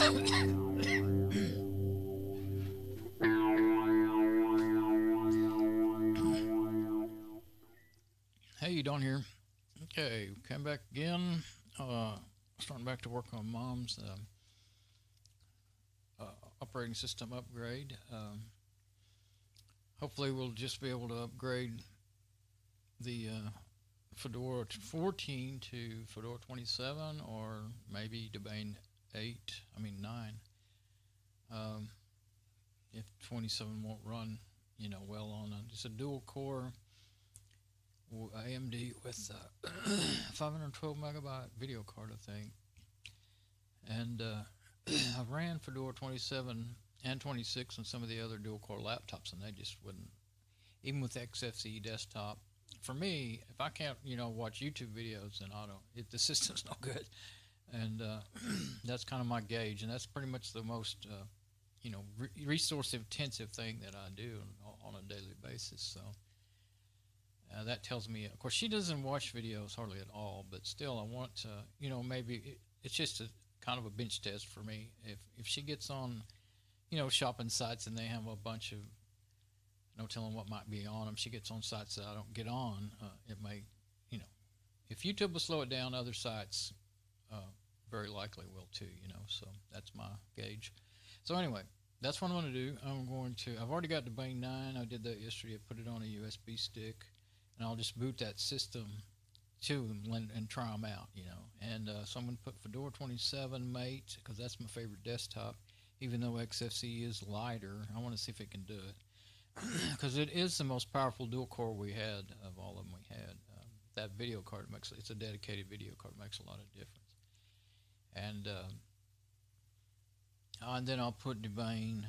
Hey, Don here. Okay, came back again. Starting back to work on Mom's operating system upgrade. Hopefully, we'll just be able to upgrade the Fedora 14 to Fedora 27, or maybe Debian 9. If 27 won't run, well on just a dual core AMD with 512 megabyte video card, I think. And I ran Fedora 27 and 26 on some of the other dual core laptops, and they just wouldn't, even with XFCE desktop. For me, if I can't, watch YouTube videos, then the system's no good. And that's kind of my gauge, and that's pretty much the most, resource intensive thing that I do on a daily basis. So that tells me, of course, she doesn't watch videos hardly at all, but still I want to, maybe it's just a kind of a bench test for me. If she gets on, shopping sites and they have a bunch of, no telling what might be on them, she gets on sites that I don't get on, it may, if YouTube will slow it down, other sites very likely will too, so that's my gauge. So anyway, that's what I'm going to do. I've already got Debian 9. I did that yesterday. I put it on a USB stick, and I'll just boot that system to them and try them out, And so I'm going to put Fedora 27 Mate, because that's my favorite desktop. Even though XFCE is lighter, I want to see if it can do it. Because it is the most powerful dual core we had of all of them we had. That video card it's a dedicated video card, makes a lot of difference. And then I'll put Debian.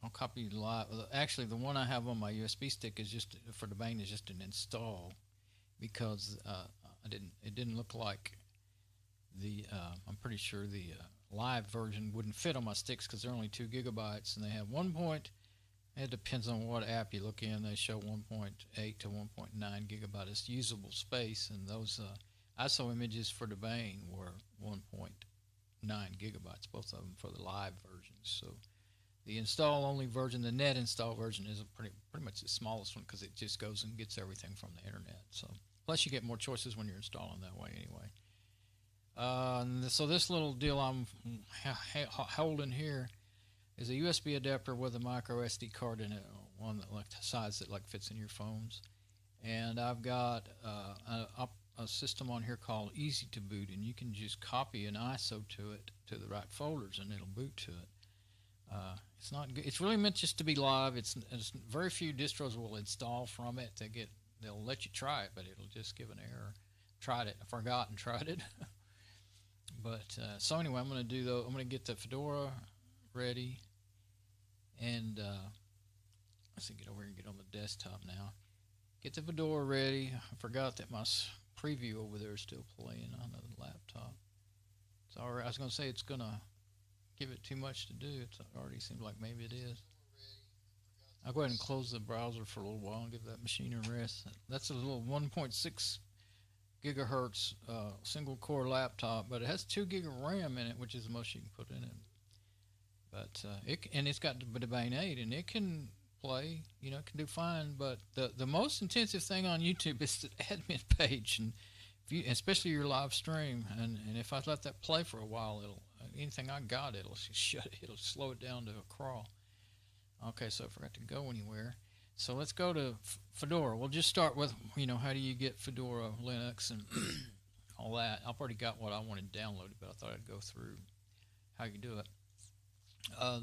I'll copy live. Actually, the one I have on my USB stick is just for Debian is just an install, because it didn't look like the. I'm pretty sure the live version wouldn't fit on my sticks because they're only 2 gigabytes, and they have 1. It depends on what app you look in. They show 1.8 to 1.9 gigabytes usable space, and those ISO images for Debian were 1.9 gigabytes, both of them for the live versions. So the install-only version, the net install version, is pretty much the smallest one because it just goes and gets everything from the internet. So plus you get more choices when you're installing that way anyway. So this little deal I'm holding here is a USB adapter with a micro SD card in it, one that the size that fits in your phones. And I've got a system on here called Easy2Boot, and you can just copy an ISO to it to the right folders, and it'll boot to it. It's not good. It's really meant just to be live. It's very few distros will install from it. They'll let you try it, but it'll just give an error. Tried it. I forgot and tried it. But so anyway, I'm going to get the Fedora ready, and let's see, get over here and get on the desktop now. Get the Fedora ready. I forgot that my preview over there is still playing on the laptop. It's all right. I was going to say it's going to give it too much to do. It already seems like maybe it is. I'll go ahead and close the browser for a little while and give that machine a rest. That's a little 1.6 gigahertz single core laptop, but it has 2 gig of RAM in it, which is the most you can put in it. But it's got Debian 8, and it can play, it can do fine. But the most intensive thing on YouTube is the admin page, and especially your live stream. And if I let that play for a while, anything I got, it'll shut it. It'll slow it down to a crawl. Okay, so I forgot to go anywhere. So let's go to Fedora. We'll just start with, how do you get Fedora Linux and all that. I've already got what I wanted downloaded, but I thought I'd go through how you do it.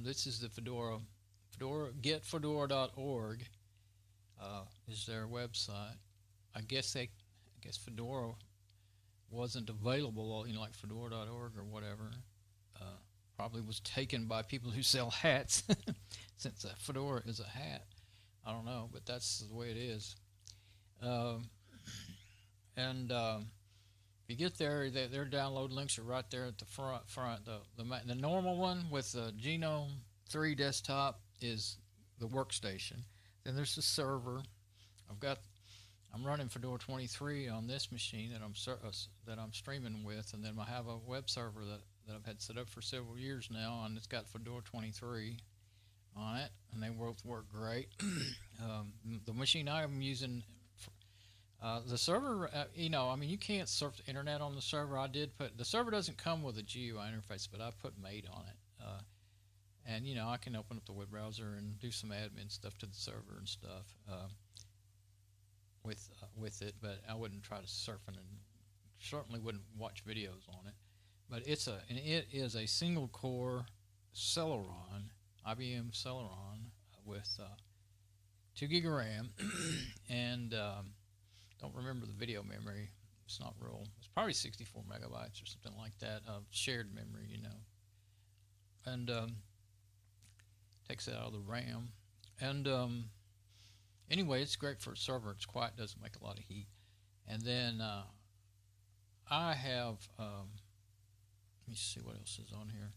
This is the Fedora getfedora.org is their website. I guess Fedora wasn't available, like Fedora.org or whatever. Probably was taken by people who sell hats, since Fedora is a hat. I don't know, but that's the way it is. If you get there, their download links are right there at the front. The normal one with the Genome 3 desktop is the workstation. Then there's the server. I'm running Fedora 23 on this machine that I'm streaming with, and then I have a web server that I've had set up for several years now, and it's got Fedora 23 on it, and they both work great. The machine I'm using, the server, I mean, you can't surf the internet on the server. The server doesn't come with a GUI interface, but I put Mate on it. And I can open up the web browser and do some admin stuff to the server and stuff with it, but I wouldn't try to surf it, and certainly wouldn't watch videos on it. But it is a single core Celeron, IBM Celeron with 2 gig of RAM, and don't remember the video memory. It's not real. It's probably 64 megabytes or something like that of shared memory, and takes it out of the RAM. And anyway, it's great for a server. It's quiet, doesn't make a lot of heat. And then I have, let me see what else is on here.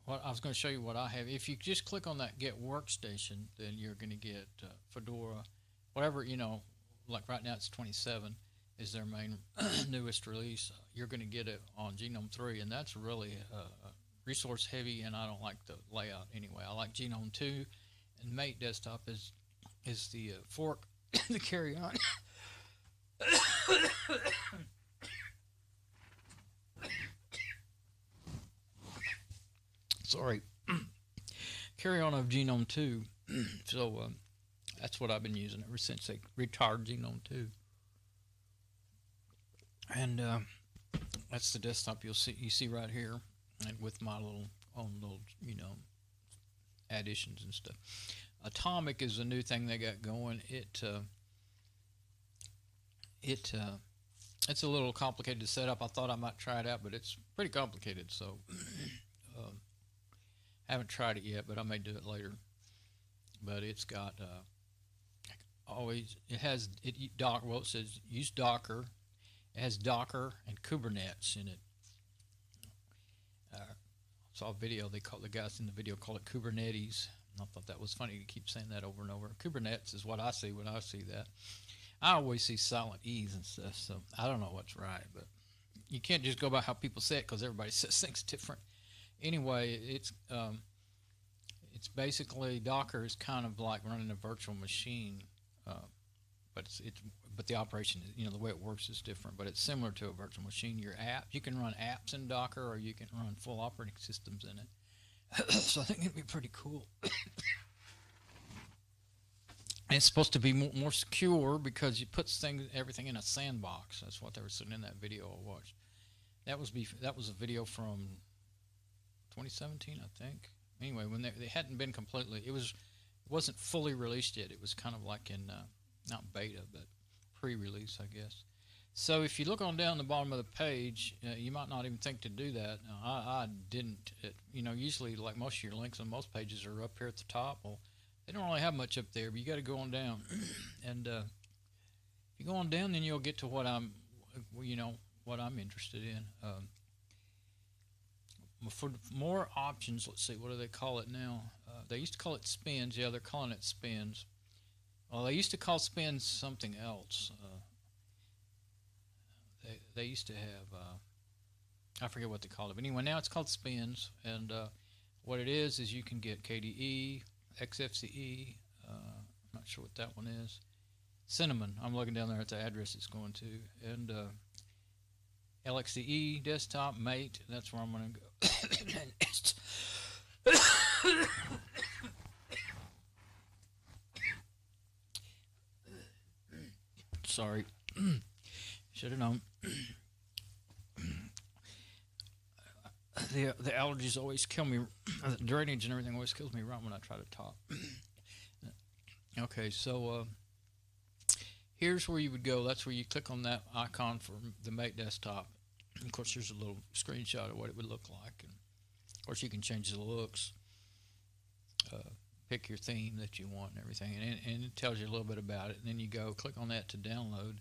I was going to show you what I have. If you just click on that Get Workstation, then you're going to get Fedora, whatever, like right now it's 27 is their main newest release. You're going to get it on Genome 3, and that's really resource heavy, and I don't like the layout anyway. I like Genome 2, and Mate Desktop is the fork to carry on. Sorry. Carry on of Genome 2. So that's what I've been using ever since they retired Genome 2. And that's the desktop you see right here, and with my own little additions and stuff. Atomic is a new thing they got going. It's a little complicated to set up. I thought I might try it out, but it's pretty complicated, so haven't tried it yet, but I may do it later. But it's got it says use Docker. It has Docker and Kubernetes in it. Saw a video, the guys in the video call it Kubernetes. I thought that was funny to keep saying that over and over. Kubernetes is what I see when I see that. I always see silent E's and stuff, so I don't know what's right, but you can't just go by how people say it because everybody says things different. Anyway, it's basically Docker is kind of like running a virtual machine, but the operation is, the way it works is different, but it's similar to a virtual machine. Your app, you can run apps in Docker, or you can run full operating systems in it. So I think it'd be pretty cool. And it's supposed to be more secure because you put everything in a sandbox. That's what they were saying in that video I watched. That was a video from 2017, I think. Anyway, when they hadn't been completely, it wasn't fully released yet. It was kind of like in not beta, but pre-release, I guess. So if you look on down the bottom of the page, you might not even think to do that. I didn't. Usually, like most of your links on most pages are up here at the top. Well, they don't really have much up there, but you got to go on down. And if you go on down, then you'll get to what I'm interested in. For more options, let's see, what do they call it now? They used to call it spins. Yeah, they're calling it spins. Well, they used to call spins something else. They used to have, I forget what they called it. But anyway, now it's called spins. And what it is you can get KDE, XFCE, I'm not sure what that one is. Cinnamon, I'm looking down there at the address it's going to. And LXDE, desktop, Mate, that's where I'm going to go. Sorry. Should have known. The allergies always kill me. The drainage and everything always kills me right when I try to talk. Okay, so here's where you would go. That's where you click on that icon for the Mate desktop. Of course, there's a little screenshot of what it would look like. And of course, you can change the looks, pick your theme that you want and everything, and it tells you a little bit about it. And then you go click on that to download.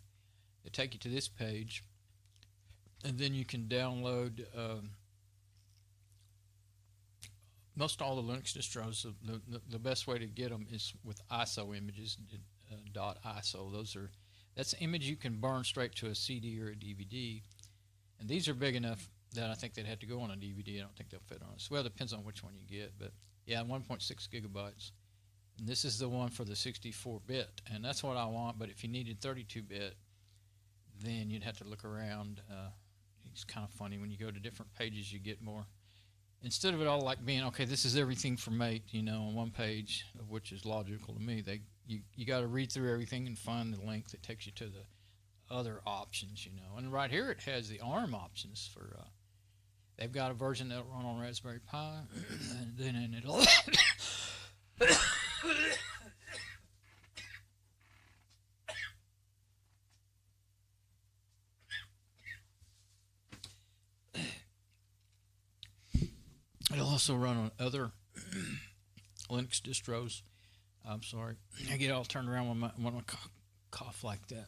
It'll take you to this page, and then you can download most all the Linux distros, the best way to get them is with ISO images, .iso. That's an image you can burn straight to a CD or a DVD, and these are big enough that I think they'd have to go on a DVD. I don't think they'll fit on it. Well, it depends on which one you get, but yeah, 1.6 gigabytes. And this is the one for the 64-bit, and that's what I want. But if you needed 32-bit, then you'd have to look around. It's kind of funny when you go to different pages, you get more. Instead of it all like being, okay, this is everything for Mate, on one page, which is logical to me. You got to read through everything and find the link that takes you to the other options, And right here it has the ARM options for. They've got a version that'll run on Raspberry Pi, and then it'll. It'll also run on other Linux distros. I'm sorry. I get all turned around when I cough like that.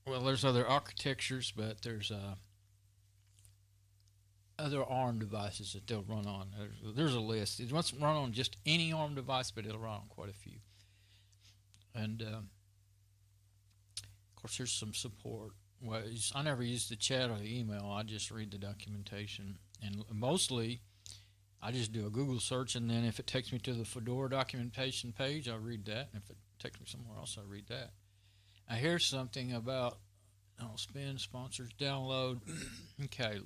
Well, there's other architectures, but there's other ARM devices that they'll run on. There's a list. It won't run on just any ARM device, but it'll run on quite a few. And of course, there's some support ways. I never use the chat or the email. I just read the documentation, and mostly I just do a Google search, and then if it takes me to the Fedora documentation page, I read that. And if it takes me somewhere else, I read that. Now here's something about spin sponsors download. Okay,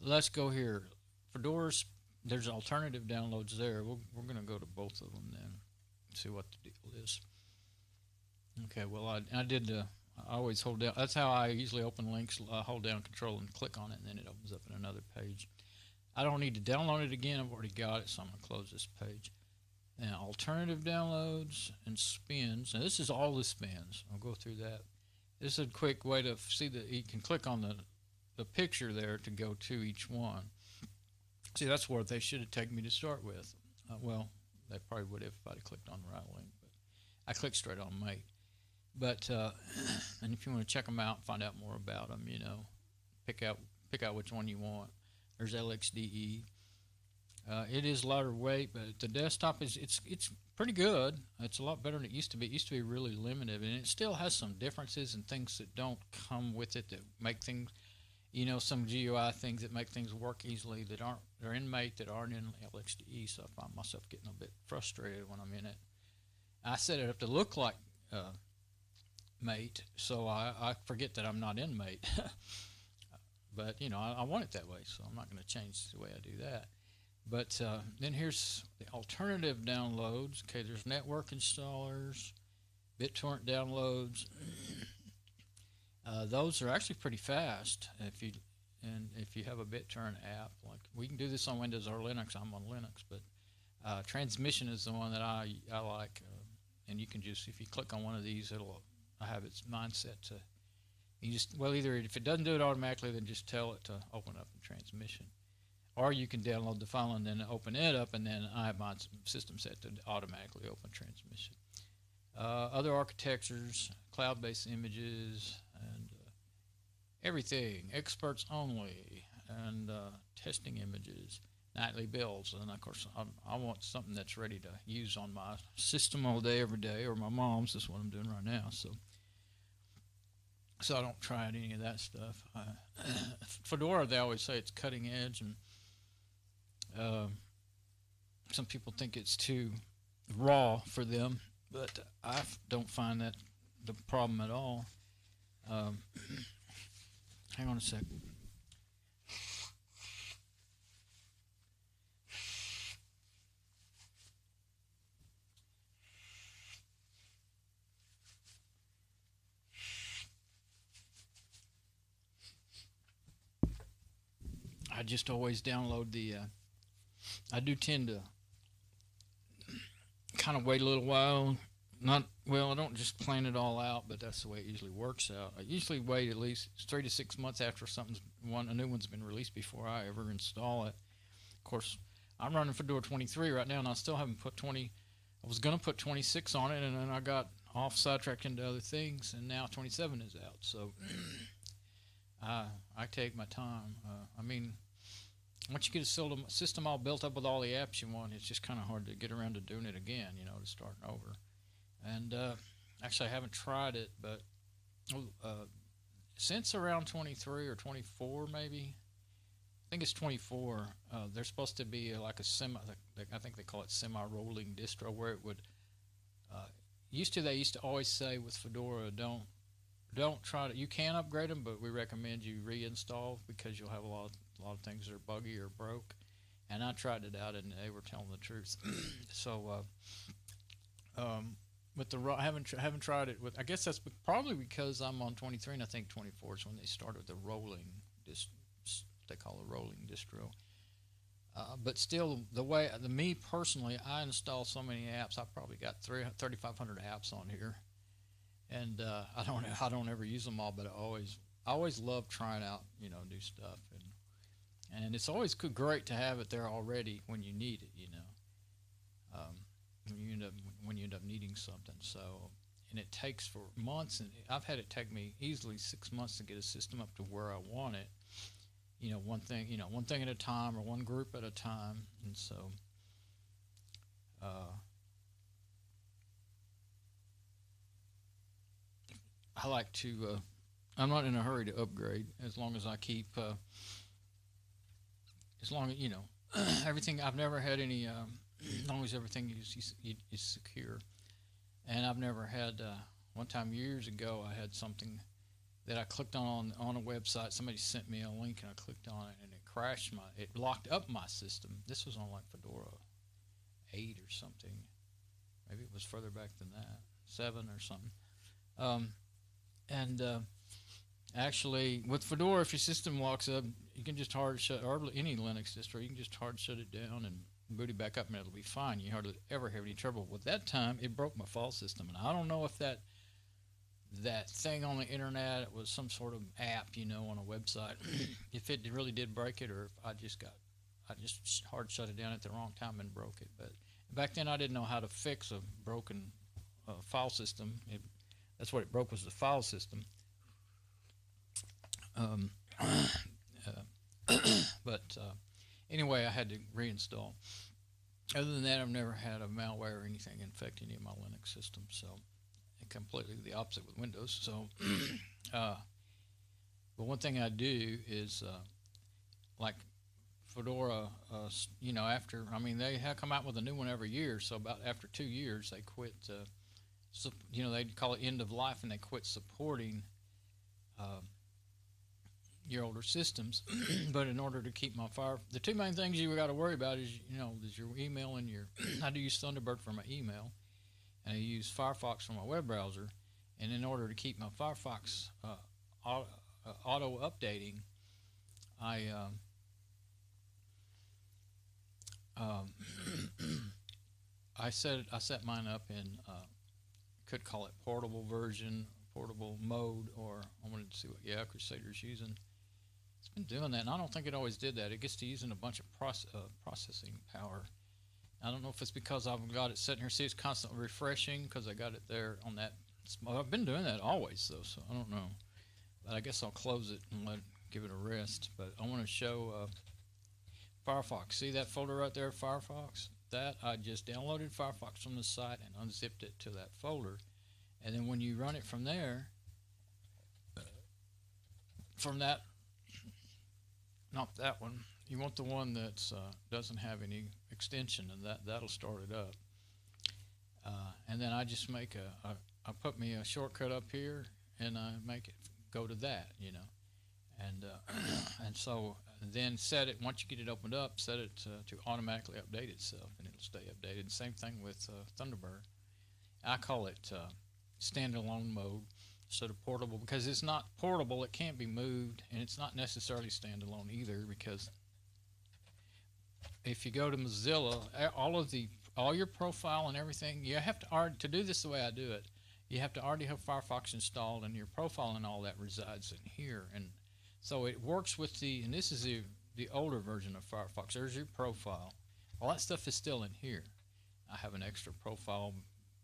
let's go here. Fedora's, there's alternative downloads there. We're going to go to both of them then, see what the deal is. Okay, well, I did I always hold down. That's how I usually open links. I hold down Control and click on it, and then it opens up in another page. I don't need to download it again. I've already got it, so I'm going to close this page. Now, alternative downloads and spins. Now, this is all the spins. I'll go through that. This is a quick way to see that you can click on the picture there to go to each one. See, that's where they should have taken me to start with. Well, they probably would have if I'd clicked on the right link, but I clicked straight on Mate. But and if you want to check them out, find out more about them, pick out which one you want. There's LXDE. It is lighter weight, but the desktop it's pretty good. It's a lot better than it used to be. It used to be really limited, and it still has some differences and things that don't come with it that make things, some GUI things that make things work easily they're in Mate that aren't in LXDE. So I find myself getting a bit frustrated when I'm in it. I set it up to look like Mate, so I forget that I'm not in Mate. But I want it that way, so I'm not going to change the way I do that. But then here's the alternative downloads. Okay, there's network installers, BitTorrent downloads. Those are actually pretty fast if you have a BitTorrent app. Like we can do this on Windows or Linux. I'm on Linux, but transmission is the one that I like. And you can just, if you click on one of these, I have its mindset to. Either if it doesn't do it automatically, then just tell it to open up in transmission. Or you can download the file and then open it up, and then I have my system set to automatically open transmission. Other architectures, cloud-based images, and everything, experts only, and testing images, nightly builds. And of course, I want something that's ready to use on my system all day, every day, or my mom's. That's what I'm doing right now. So I don't try out any of that stuff. Fedora, they always say it's cutting edge, and some people think it's too raw for them, but I don't find that the problem at all. Hang on a second. I just always download I do tend to kind of wait a little while. I don't just plan it all out, but that's the way it usually works out. I usually wait at least 3 to 6 months after a new one's been released before I ever install it. Of course, I'm running Fedora 23 right now, and I still haven't put 20. I was going to put 26 on it, and then I got off sidetracked into other things, and now 27 is out. So I take my time. I mean, once you get a system all built up with all the apps you want, it's just kind of hard to get around to doing it again, you know, to starting over. And actually, I haven't tried it, but since around 23 or 24, maybe, I think it's 24, there's supposed to be like a I think they call it semi-rolling distro, where it would, they used to always say with Fedora, don't try to, you can upgrade them, but we recommend you reinstall because you'll have a lot of things that are buggy or broke. And I tried it out, and they were telling the truth. So, with the I haven't tried it with. I guess that's probably because I'm on 23, and I think 24 is when they started the rolling they call a rolling distro. But still, me personally, I install so many apps. I've probably got 3,500 apps on here, and I don't ever use them all. But I always love trying out, you know, new stuff, and it's always great to have it there already when you need it, you know. When you end up needing something. So, and it takes for months, and I've had it take me easily 6 months to get a system up to where I want it. You know, one thing at a time, or one group at a time. And so, I like to. I'm not in a hurry to upgrade as long as I keep. As long as you know, everything. I've never had any. As long as everything is secure, and I've never had. One time years ago, I had something that I clicked on a website. Somebody sent me a link, and I clicked on it, and it crashed it locked up my system. This was on like Fedora 8 or something. Maybe it was further back than that, 7 or something. Actually, with Fedora, if your system locks up, you can just hard shut, or any Linux distro, you can just hard shut it down and boot it back up, and it'll be fine. You hardly ever have any trouble. With that time, it broke my file system, and I don't know if that thing on the internet, it was some sort of app, you know, on a website, if it really did break it, or if I just hard shut it down at the wrong time and broke it. But back then I didn't know how to fix a broken file system. That's what it broke, was the file system. But anyway, I had to reinstall. Other than that, I've never had a malware or anything infect any of my Linux systems, so completely the opposite with Windows. So, but one thing I do is, like Fedora, you know, they have come out with a new one every year, so about after 2 years, they quit, you know, they call it end of life, and they quit supporting your older systems. But in order to keep my the two main things you got to worry about is, you know, is your email and I do use Thunderbird for my email, and I use Firefox for my web browser. And in order to keep my Firefox auto updating, I set mine up in could call it portable version, portable mode, or I wanted to see what Crusader's using. It's been doing that, and I don't think it always did that. It gets to using a bunch of processing power. I don't know if it's because I've got it sitting here. See, it's constantly refreshing because I got it there on that. I've been doing that always, though, so I don't know. But I guess I'll close it and give it a rest. But I want to show Firefox. See that folder right there, Firefox? That I just downloaded Firefox from the site and unzipped it to that folder. And then when you run it from there, from that, not that one, you want the one that doesn't have any extension, and that'll start it up. And then I just make I put me a shortcut up here, and I make it go to that, you know. And so then set it, once you get it opened up, set it to automatically update itself, and it'll stay updated. Same thing with Thunderbird. I call it standalone mode instead of portable, because it's not portable, it can't be moved, and it's not necessarily standalone either, because if you go to Mozilla, all your profile and everything, you have to do this the way I do it. You have to already have Firefox installed, and your profile and all that resides in here. And so it works with and this is the older version of Firefox. There's your profile. All that stuff is still in here. I have an extra profile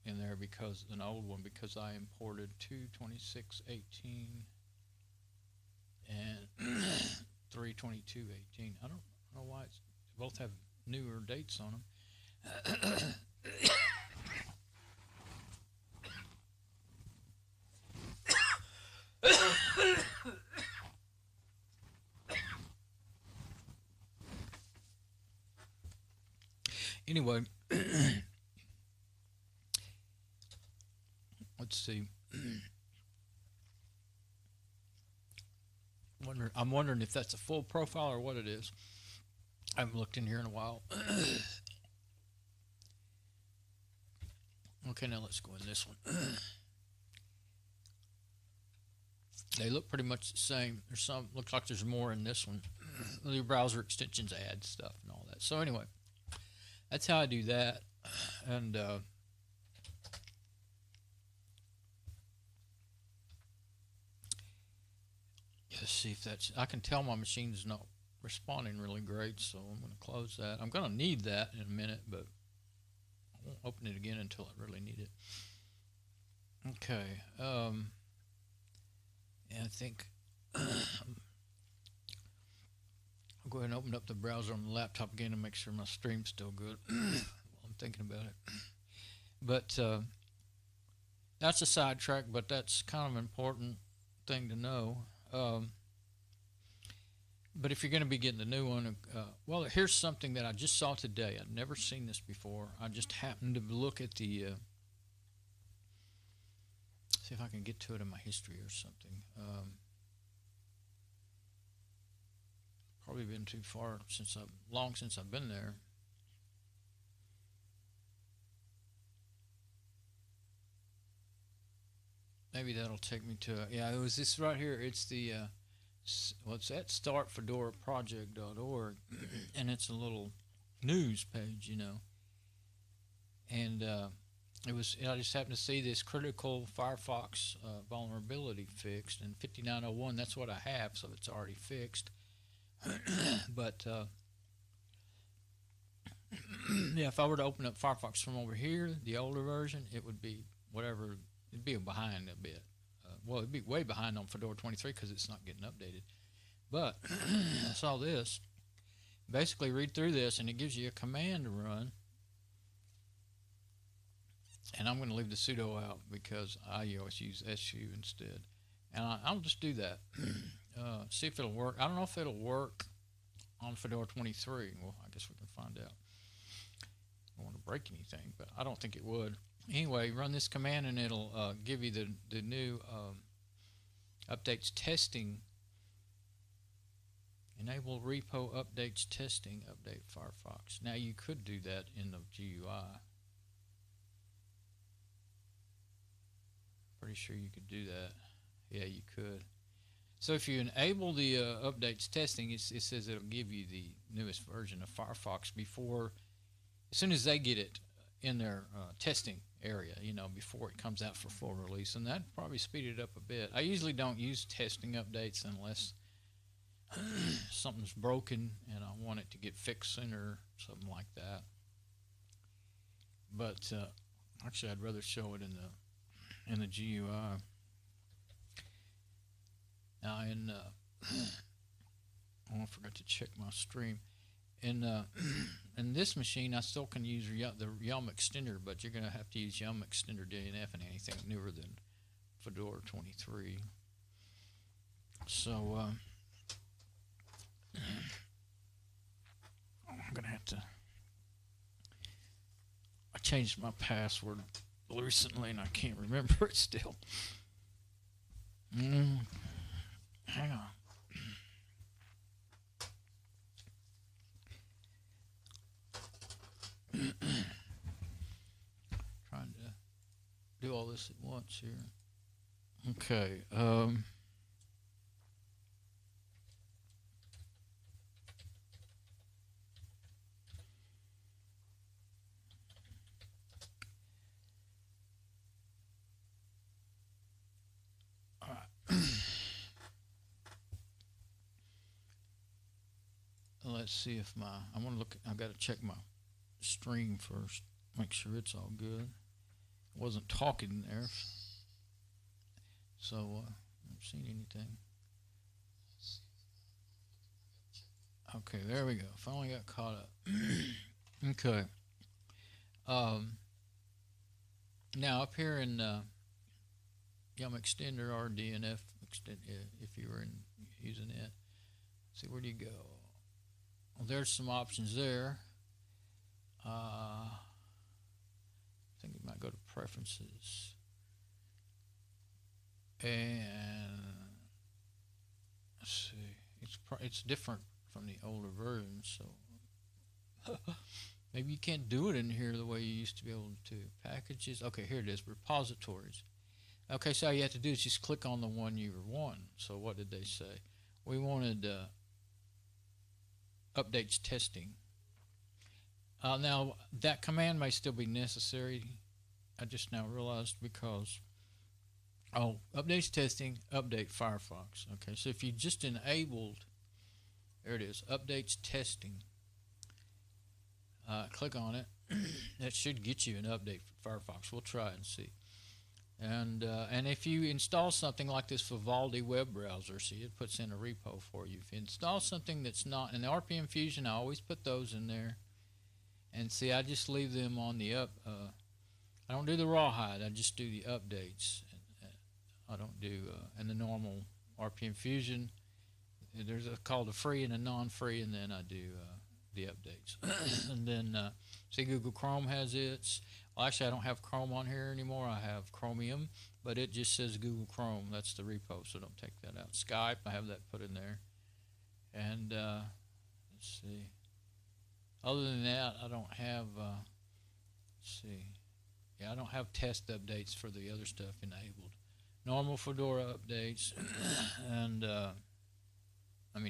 in there because an old one, because I imported 226.18 and 322.18. I don't know why they both have newer dates on them. Anyway, let's see. I'm wondering if that's a full profile or what it is. I haven't looked in here in a while. Okay, now let's go in this one. They look pretty much the same. There's some, looks like there's more in this one. The browser extensions add stuff and all that. So anyway, that's how I do that. And let's see if that's, I can tell my machine's not responding really great, so I'm going to close that. I'm going to need that in a minute, but I won't open it again until I really need it. Okay. And I think I'll go ahead and open up the browser on the laptop again and make sure my stream's still good while I'm thinking about it. But that's a sidetrack, but that's kind of an important thing to know. But if you're going to be getting the new one, well, here's something that I just saw today. I've never seen this before. I just happened to look at the, see if I can get to it in my history or something. Probably been too far since long since I've been there. Maybe that'll take me to, yeah, it was this right here. It's the, what's that? startfedoraproject.org, and it's a little news page, you know. And it was, I just happened to see this critical Firefox vulnerability fixed in 5901. That's what I have, so it's already fixed. But yeah, if I were to open up Firefox from over here, the older version, it would be whatever. It'd be behind a bit. Well, it'd be way behind on Fedora 23 because it's not getting updated. But I saw this. Basically, read through this, and it gives you a command to run. And I'm going to leave the sudo out because I always use su instead. And I'll just do that. See if it'll work. I don't know if it'll work on Fedora 23. Well, I guess we can find out. I don't want to break anything, but I don't think it would. Anyway, run this command and it'll give you the new updates testing. Enable repo updates testing, update Firefox. Now you could do that in the GUI. Pretty sure you could do that. Yeah, you could. So if you enable the updates testing, it says it'll give you the newest version of Firefox before, as soon as they get it in their testing area, you know, before it comes out for full release, and that probably speed it up a bit. I usually don't use testing updates unless something's broken and I want it to get fixed sooner, something like that. But actually, I'd rather show it in the GUI. Now, I forgot to check my stream. In this machine, I still can use the Yum extender, but you're going to have to use Yum extender DNF and anything newer than Fedora 23. So I'm going to have to. I changed my password recently, and I can't remember it still. Hang on. Trying to do all this at once here. Okay. All right. Let's see if I want to look. I've got to check my stream first, make sure it's all good. wasn't talking there, so I haven't seen anything. Okay, there we go. Finally got caught up. Okay. Now up here in Yum Extender or DNF extend if you were using it. See, where do you go? Well, there's some options there. I think you might go to Preferences, and let's see. It's different from the older version, so maybe you can't do it in here the way you used to be able to. Packages. Okay, here it is. Repositories. Okay, so all you have to do is just click on the one you were wanting. So what did they say? We wanted updates testing. Now that command may still be necessary. I just now realized because updates testing, update Firefox. Okay, so if you just enabled, there it is, updates testing. Click on it. That should get you an update for Firefox. We'll try it and see. And if you install something like this Vivaldi web browser, see, it puts in a repo for you. If you install something that's not in the RPM Fusion, I always put those in there. And see, I just leave them on the I don't do the rawhide. I just do the updates. I don't do in the normal RPM Fusion. There's called a free and a non-free, and then I do the updates. And then see, Google Chrome has its. Well, actually, I don't have Chrome on here anymore. I have Chromium, but it just says Google Chrome. That's the repo, so don't take that out. Skype, I have that put in there. And let's see. Other than that, I don't have. Let's see. Yeah, I don't have test updates for the other stuff enabled. Normal Fedora updates, and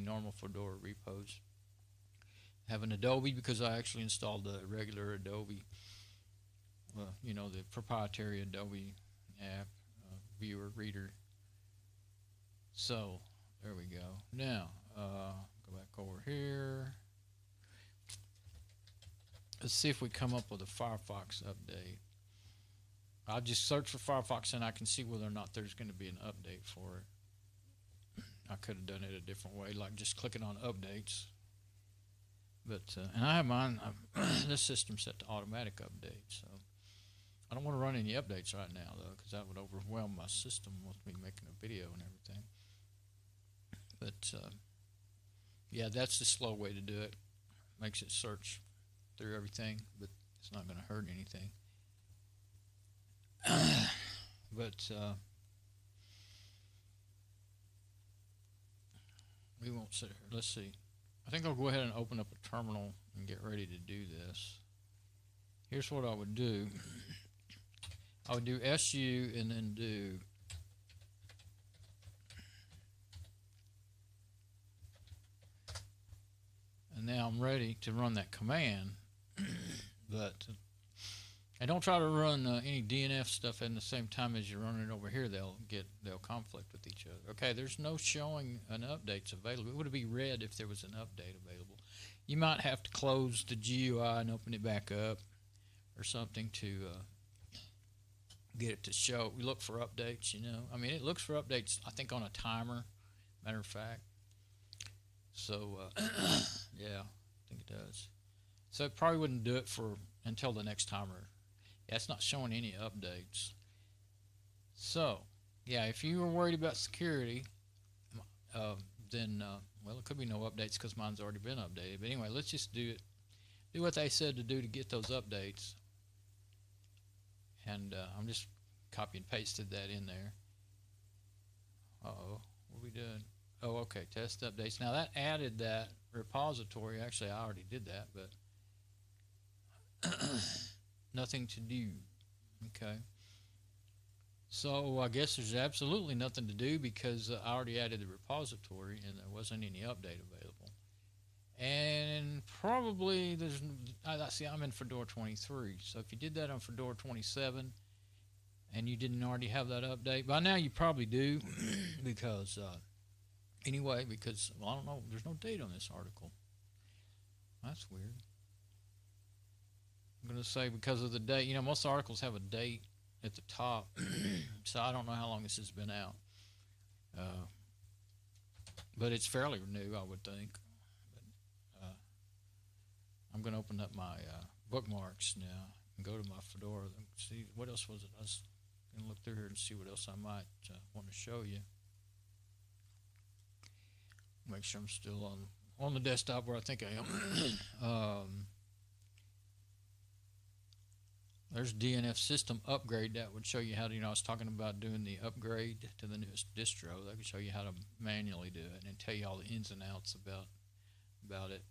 normal Fedora repos. I have an Adobe because I actually installed the regular Adobe. The proprietary Adobe app, viewer, reader. So, there we go. Now, go back over here. Let's see if we come up with a Firefox update. I'll just search for Firefox and I can see whether or not there's going to be an update for it. I could have done it a different way, like just clicking on updates. But, and I have mine, this system set to automatic update, so I don't want to run any updates right now, though, because that would overwhelm my system with me making a video and everything. But, yeah, that's the slow way to do it. Makes it search through everything, but it's not going to hurt anything. But, we won't sit here. Let's see. I think I'll go ahead and open up a terminal and get ready to do this. Here's what I would do. I would do SU and then do and now I'm ready to run that command. But and don't try to run any DNF stuff in the same time as you're running it over here. They'll conflict with each other. Okay, there's no showing an update's available. It would be red if there was an update available. You might have to close the GUI and open it back up or something to get it to show. We look for updates, it looks for updates, I think, on a timer, matter of fact. So, yeah, I think it does. So it probably wouldn't do it until the next timer. Yeah, it's not showing any updates. So, yeah, if you were worried about security, then, it could be no updates because mine's already been updated. But anyway, let's just do it. Do what they said to do to get those updates. And I'm just copy and pasted that in there. Uh-oh, what are we doing? Oh, okay, test updates. Now that added that repository. Actually, I already did that, but nothing to do. Okay. So I guess there's absolutely nothing to do because I already added the repository and there wasn't any update available. And probably I'm in Fedora 23. So if you did that on Fedora 27 and you didn't already have that update, by now you probably do because, I don't know, there's no date on this article. That's weird. I'm going to say because of the date, most articles have a date at the top. So I don't know how long this has been out. But it's fairly new, I would think. But, I'm going to open up my bookmarks now and go to my Fedora and see what else was it. I was going to look through here and see what else I might want to show you. Make sure I'm still on the desktop where I think I am. There's DNF System Upgrade. That would show you how to, I was talking about doing the upgrade to the newest distro. That could show you how to manually do it and tell you all the ins and outs about it.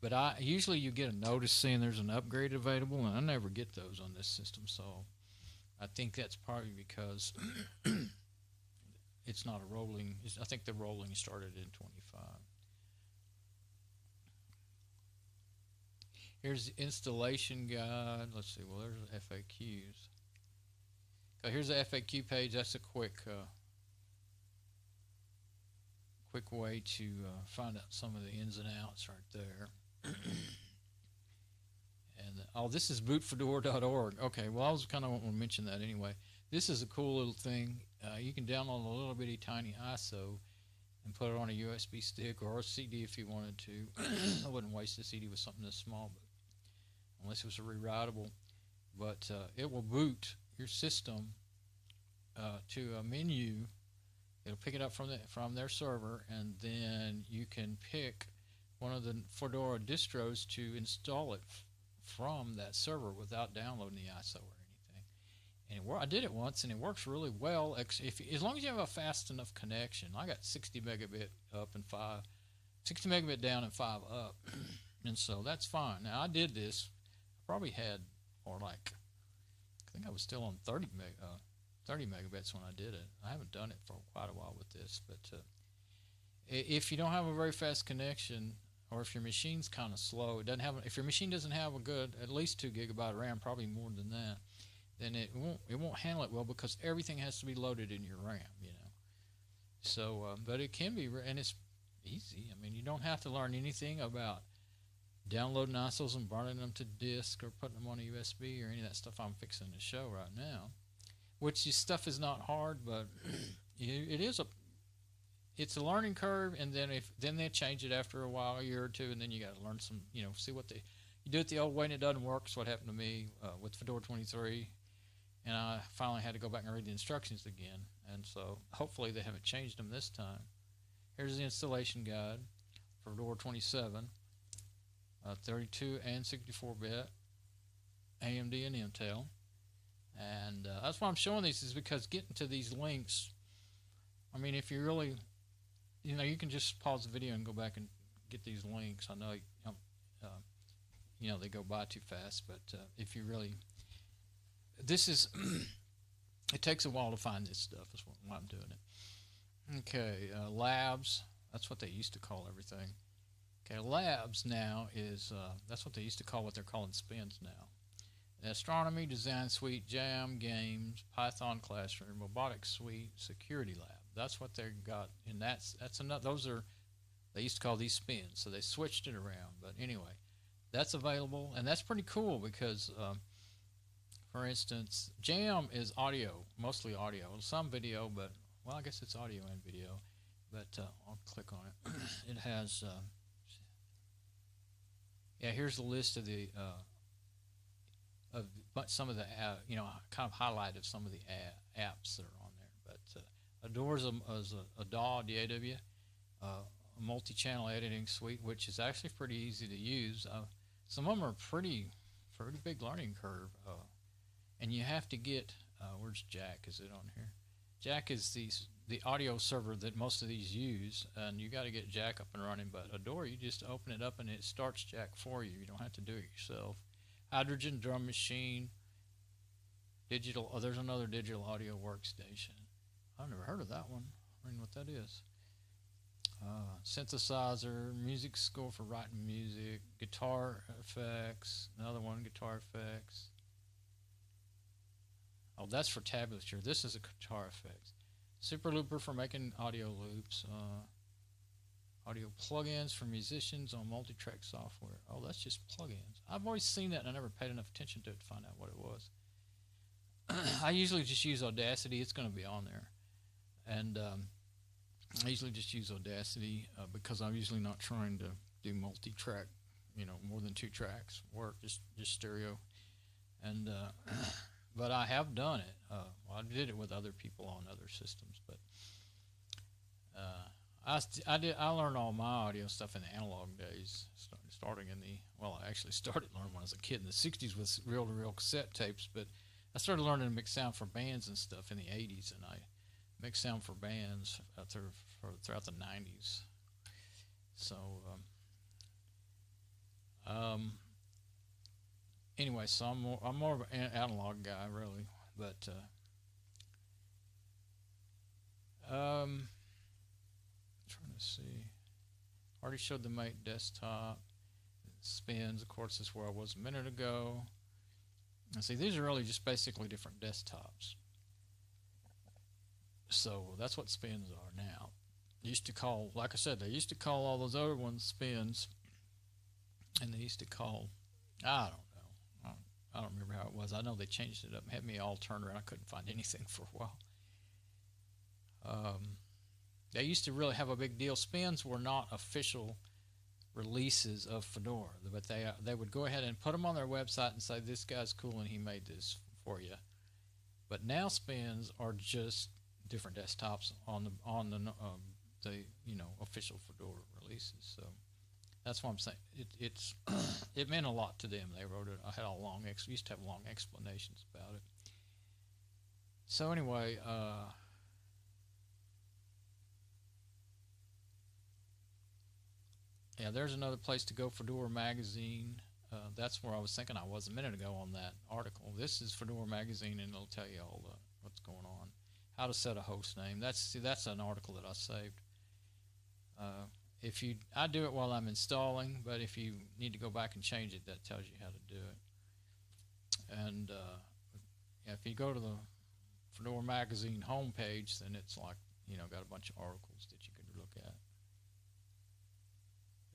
But usually you get a notice saying there's an upgrade available, and I never get those on this system. So I think that's probably because it's not a rolling. I think the rolling started in 25. Here's the installation guide. Let's see. Well, there's the FAQs. Here's the FAQ page. That's a quick way to find out some of the ins and outs right there. And this is bootfedora.org. Okay, well, I was kind of want to mention that anyway. This is a cool little thing. You can download a little bitty tiny ISO and put it on a USB stick or a CD if you wanted to. I wouldn't waste a CD with something this small, but unless it was a rewritable. But it will boot your system to a menu. It'll pick it up from their server, and then you can pick one of the Fedora distros to install it from that server without downloading the ISO or anything. And I did it once, and it works really well. As long as you have a fast enough connection. I got 60 megabit up and 60 megabit down and 5 up, and so that's fine. Now I did this. I probably had, I think I was still on 30 megabits when I did it. I haven't done it for quite a while with this, but if you don't have a very fast connection, or if your machine's kind of slow, if your machine doesn't have a good, at least 2 gigabyte of RAM, probably more than that, then it won't handle it well because everything has to be loaded in your RAM, So, but it can be, and it's easy. I mean, you don't have to learn anything about downloading ISOs and burning them to disk or putting them on a USB or any of that stuff I'm fixing to show right now. Which stuff is not hard, but it's a learning curve, and then they change it after a while, a year or two, and then you got to learn some, see what you do it the old way and it doesn't work. That's what happened to me with Fedora 23, and I finally had to go back and read the instructions again, and so hopefully they haven't changed them this time. Here's the installation guide for Fedora 27, 32 and 64-bit, AMD and Intel. And that's why I'm showing these, is because getting to these links, I mean, if you really, you can just pause the video and go back and get these links. I know, they go by too fast, but if you really, it takes a while to find this stuff, is why I'm doing it. Okay, labs, that's what they used to call everything. Okay, labs now is, that's what they used to call what they're calling spins now. Astronomy, Design Suite, Jam, Games, Python Classroom, Robotics Suite, Security Lab. That's what they've got, and that's another. They used to call these spins, so they switched it around. But anyway, that's available, and that's pretty cool because, for instance, Jam is audio, mostly audio, some video, but I guess it's audio and video. But I'll click on it. It has, here's the list of the. But some of the kind of highlighted some of the apps that are on there. But Adore is a DAW, DAW, a multi-channel editing suite, which is actually pretty easy to use. Some of them are pretty big learning curve, and you have to get where's Jack? Is it on here? Jack is the audio server that most of these use, and you got to get Jack up and running. But Adore, you just open it up and it starts Jack for you. You don't have to do it yourself. Hydrogen Drum Machine, digital. Oh, there's another digital audio workstation. I've never heard of that one. I don't know what that is. Synthesizer, music score for writing music, guitar effects. Another one, guitar effects. Oh, that's for tablature. This is a guitar effects. Super Looper for making audio loops. Audio plugins for musicians on multi-track software. Oh, that's just plugins. I've always seen that and I never paid enough attention to it to find out what it was. I usually just use Audacity. It's going to be on there. And I usually just use Audacity because I'm usually not trying to do multi-track, more than 2 tracks work, just stereo. And but I have done it. I did it with other people on other systems, but I learned all my audio stuff in the analog days, starting in I actually started learning when I was a kid in the 60s with reel-to-reel cassette tapes, but I started learning to mix sound for bands and stuff in the 80s, and I mixed sound for bands throughout the 90s. So anyway, so I'm more of an analog guy, really, but trying to see. Already showed the Mate desktop. Spins, of course, is where I was a minute ago. And see, these are really just basically different desktops. So that's what spins are now. Used to call, like I said, they used to call all those other ones spins, and they used to call, I don't know. I don't remember how it was. I know they changed it up and had me all turned around. I couldn't find anything for a while. They used to really have a big deal. Spins were not official releases of Fedora, but they would go ahead and put them on their website and say, this guy's cool and he made this for you. But now spins are just different desktops on the official Fedora releases. So that's what I'm saying. It meant a lot to them. They wrote it. I had used to have long explanations about it. So anyway, yeah, there's another place to go, Fodor Magazine. That's where I was thinking I was a minute ago on that article. This is Fodor Magazine, and it'll tell you all what's going on. How to set a host name. That's an article that I saved. I do it while I'm installing, but if you need to go back and change it, that tells you how to do it. And if you go to the Fodor Magazine homepage, then it's like, got a bunch of articles that you could look at.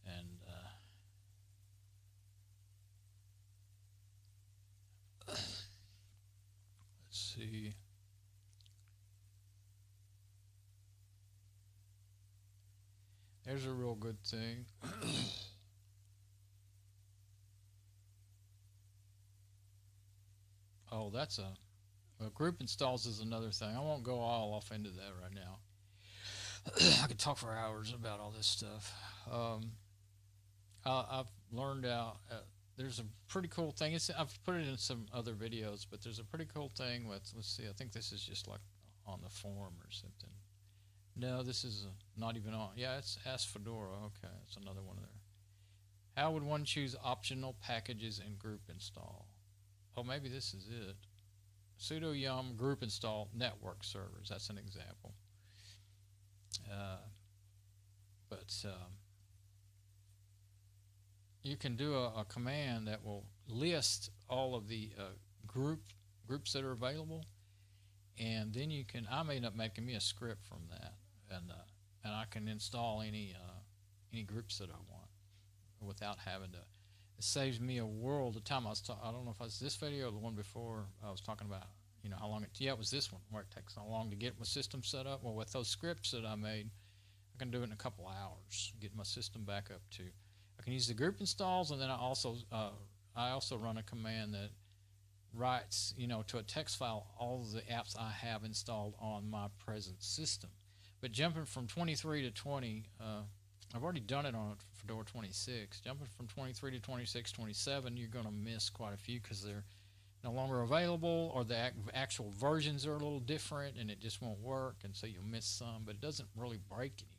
And let's see. There's a real good thing. Oh, that's group installs is another thing. I won't go all off into that right now. I could talk for hours about all this stuff. I've learned out. There's a pretty cool thing. I've put it in some other videos, but there's a pretty cool thing with. Let's see. I think this is just like on the forum or something. No, this is not even on. Yeah, it's Ask Fedora. Okay, it's another one there. How would one choose optional packages in group install? Oh, maybe this is it. Sudo yum group install network servers. That's an example. You can do a command that will list all of the groups that are available, and then you can. I may end up making me a script from that, and I can install any groups that I want without having to. It saves me a world of time. I don't know if it was this video or the one before. I was talking about how long it was this one where it takes so long to get my system set up. Well, with those scripts that I made, I can do it in a couple hours. Get my system back up to. I can use the group installs, and then I also run a command that writes to a text file all of the apps I have installed on my present system. But jumping from 23 to 20, I've already done it on Fedora 26. Jumping from 23 to 26, 27, you're going to miss quite a few because they're no longer available, or the actual versions are a little different and it just won't work, and so you'll miss some, but it doesn't really break anything.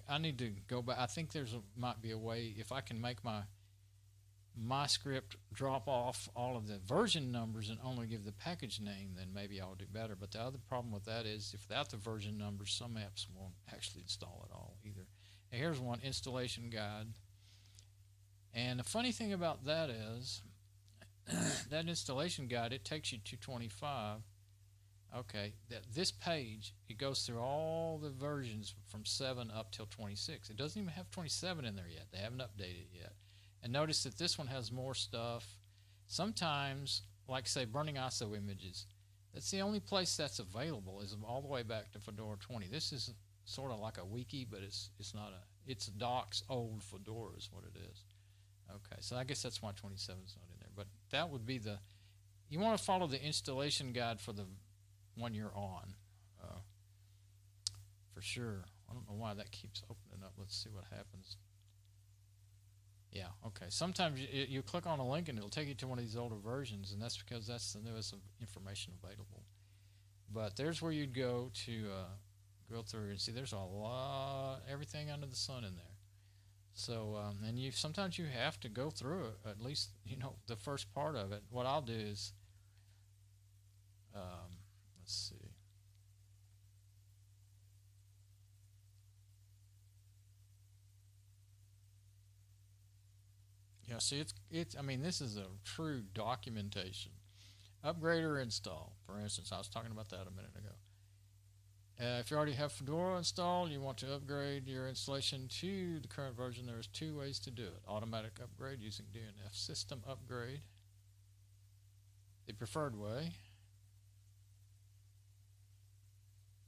I need to go back. I think might be a way, if I can make my script drop off all of the version numbers and only give the package name, then maybe I'll do better. But the other problem with that is, if without the version numbers, some apps won't actually install at all either. And here's one, installation guide. And the funny thing about that is, that installation guide, it takes you to 25. Okay, this page, it goes through all the versions from 7 up till 26. It doesn't even have 27 in there yet. They haven't updated it yet. And notice that this one has more stuff. Sometimes like say burning ISO images, that's the only place that's available is all the way back to Fedora 20. This is sort of like a wiki, but it's not a, it's Doc's old Fedora is what it is. Okay, so I guess that's why 27 is not in there. But that would be the, you want to follow the installation guide for the one you're on, for sure. I don't know why that keeps opening up. Let's see what happens. Yeah, okay. Sometimes you click on a link and it'll take you to one of these older versions, and that's because that's the newest information available. But there's where you'd go to go through and see there's a lot, everything under the sun in there. So, and sometimes you have to go through it, at least, the first part of it. What I'll do is, let's see. Yeah, see, I mean, this is a true documentation. Upgrade or install, for instance. I was talking about that a minute ago. If you already have Fedora installed, you want to upgrade your installation to the current version, there's two ways to do it. Automatic upgrade using DNF System Upgrade, the preferred way.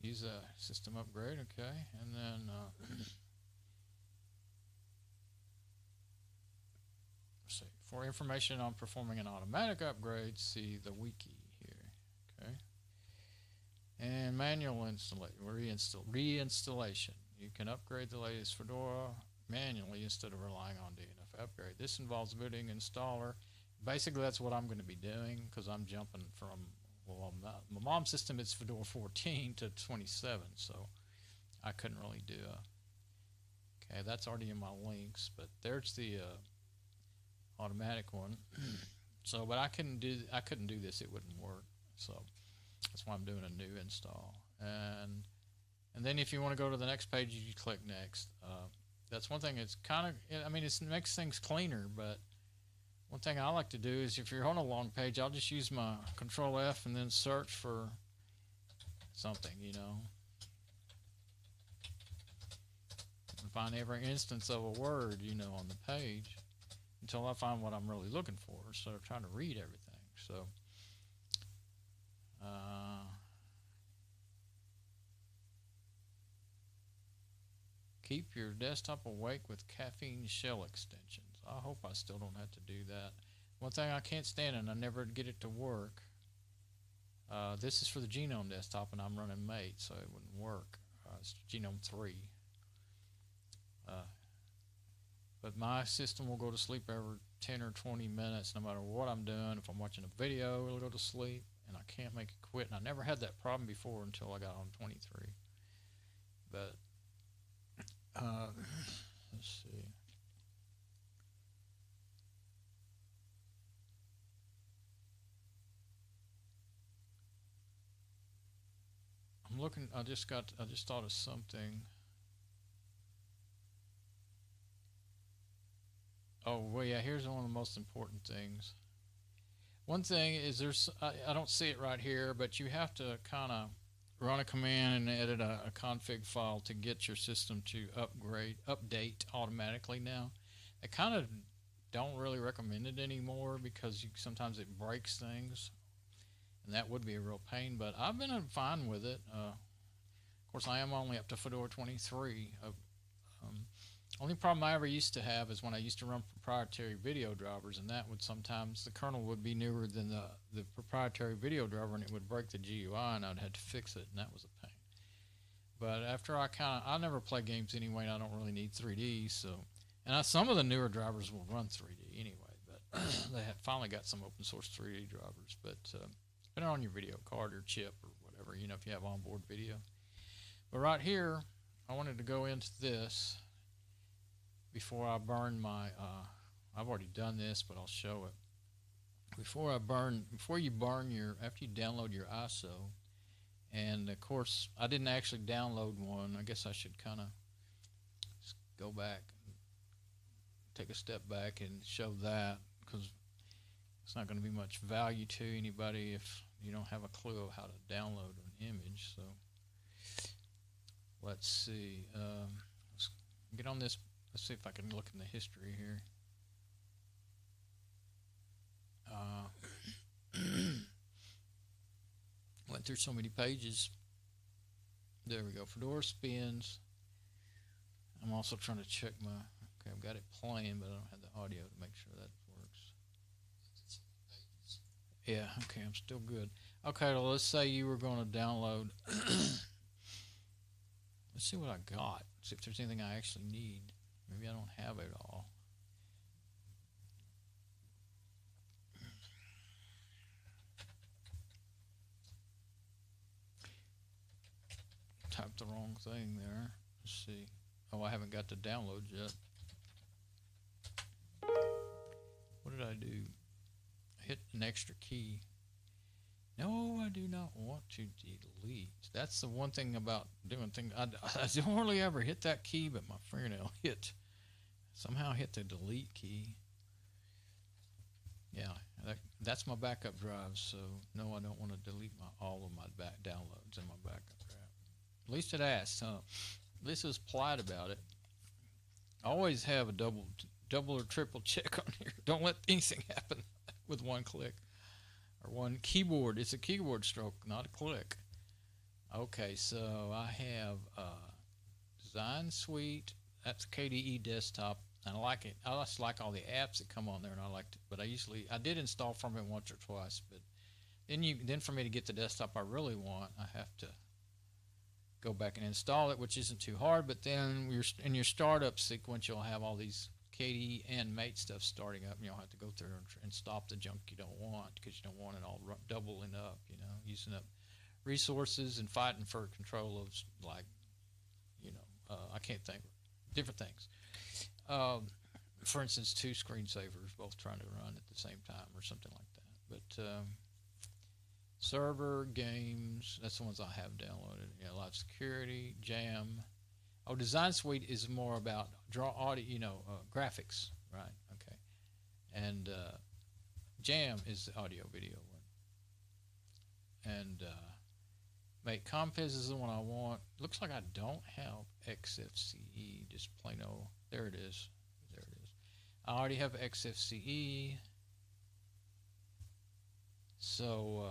Use a system upgrade, okay, and then let's see. For information on performing an automatic upgrade, see the wiki here, okay. And manual reinstallation. You can upgrade the latest Fedora manually instead of relying on DNF Upgrade. This involves booting installer. Basically, that's what I'm going to be doing because I'm jumping from, well, my mom's system is Fedora 14 to 27, so I couldn't really do a. Okay, that's already in my links, but there's the automatic one. So, but I couldn't do this; it wouldn't work. So that's why I'm doing a new install. And then if you want to go to the next page, you click next. That's one thing. It's kind of, I mean, it makes things cleaner. But one thing I like to do is if you're on a long page, I'll just use my Control F and then search for something, and find every instance of a word, on the page until I find what I'm really looking for instead of trying to read everything. So. Keep your desktop awake with caffeine shell extensions. I hope I still don't have to do that. One thing I can't stand, and I never get it to work, this is for the Genome desktop, and I'm running Mate, so it wouldn't work. It's Genome 3. But my system will go to sleep every 10 or 20 minutes no matter what I'm doing. If I'm watching a video, it'll go to sleep, and I can't make it quit. And I never had that problem before until I got on 23. But let's see. I'm looking. I just thought of something. Oh, well, yeah. Here's one of the most important things. One thing is I don't see it right here, but you have to kind of run a command and edit a config file to get your system to update automatically now. I kind of don't really recommend it anymore because sometimes it breaks things, and that would be a real pain, but I've been fine with it. Of course, I am only up to Fedora 23. Only problem I ever used to have is when I used to run proprietary video drivers, and that would sometimes, the kernel would be newer than the proprietary video driver, and it would break the GUI, and I'd have to fix it, and that was a pain. But after I never play games anyway, and I don't really need 3D, so, and some of the newer drivers will run 3D anyway, but they have finally got some open source 3D drivers, but depending on your video card or chip or whatever, if you have onboard video. But right here, I wanted to go into this before I burn my, I've already done this, but I'll show it. After you download your ISO, and of course, I didn't actually download one. I guess I should kind of go back, take a step back and show that, because it's not going to be much value to anybody if you don't have a clue of how to download an image. So let's see. Let's get on this. Let's see if I can look in the history here. went through so many pages. There we go. Fedora spins. I'm also trying to check my. Okay, I've got it playing, but I don't have the audio to make sure that works. Yeah. Okay, I'm still good. Okay, well, let's say you were going to download. Let's see what I got. See if there's anything I actually need. Maybe I don't have it all. Typed the wrong thing there. Let's see. Oh, I haven't got the download yet. What did I do? I hit an extra key. No, I do not want to delete. That's the one thing about doing things. I don't really ever hit that key, but my fingernail somehow hit the delete key. Yeah, that's my backup drive. So no, I don't want to delete all of my downloads in my backup drive. At least it asks, huh? At least it's polite about it. I always have a double or triple check on here. Don't let anything happen with one click. Or one keyboard. It's a keyboard stroke, not a click. Okay, so I have Design Suite. That's KDE desktop. And I like it. I just like all the apps that come on there, and I liked it. But I did install from it once or twice. But then for me to get the desktop I really want, I have to go back and install it, which isn't too hard. But then in your startup sequence, you'll have all these KDE and Mate stuff starting up, and you'll have to go through and stop the junk you don't want, because you don't want it all doubling up, using up resources and fighting for control of, like, I can't think, different things. For instance, 2 screensavers both trying to run at the same time or something like that. But server, games, that's the ones I have downloaded. Yeah, Live Security, Jam. Oh, Design Suite is more about audio, graphics, right? Okay. And Jam is the audio video one. And Make Compiz is the one I want. Looks like I don't have XFCE, just plain old. There it is. There it is. I already have XFCE. So,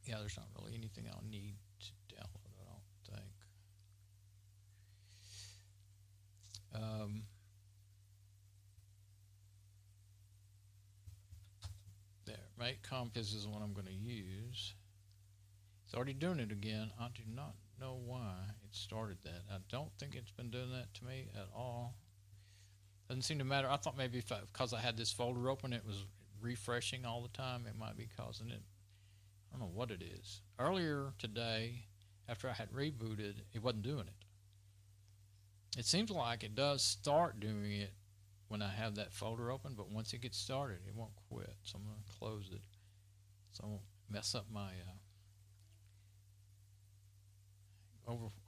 yeah, there's not really anything I'll need to download, I don't think. There, Make Compiz is the one I'm going to use. It's already doing it again. I do not know why it started that. I don't think it's been doing that to me at all. Doesn't seem to matter. I thought maybe because I had this folder open, it was refreshing all the time. It might be causing it. I don't know what it is. Earlier today, after I had rebooted, it wasn't doing it. It seems like it does start doing it when I have that folder open, but once it gets started, it won't quit. So I'm going to close it so I won't mess up my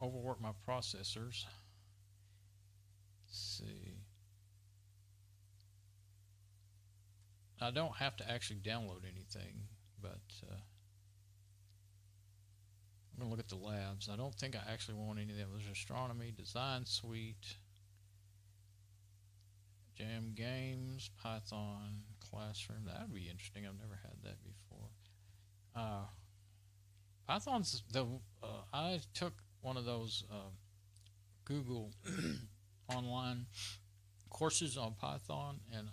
overwork my processors. Let's see. I don't have to actually download anything, but I'm going to look at the labs. I don't think I actually want any of them. There's Astronomy, Design Suite, Jam Games, Python, Classroom. That would be interesting. I've never had that before. Python's I took one of those Google online courses on Python, and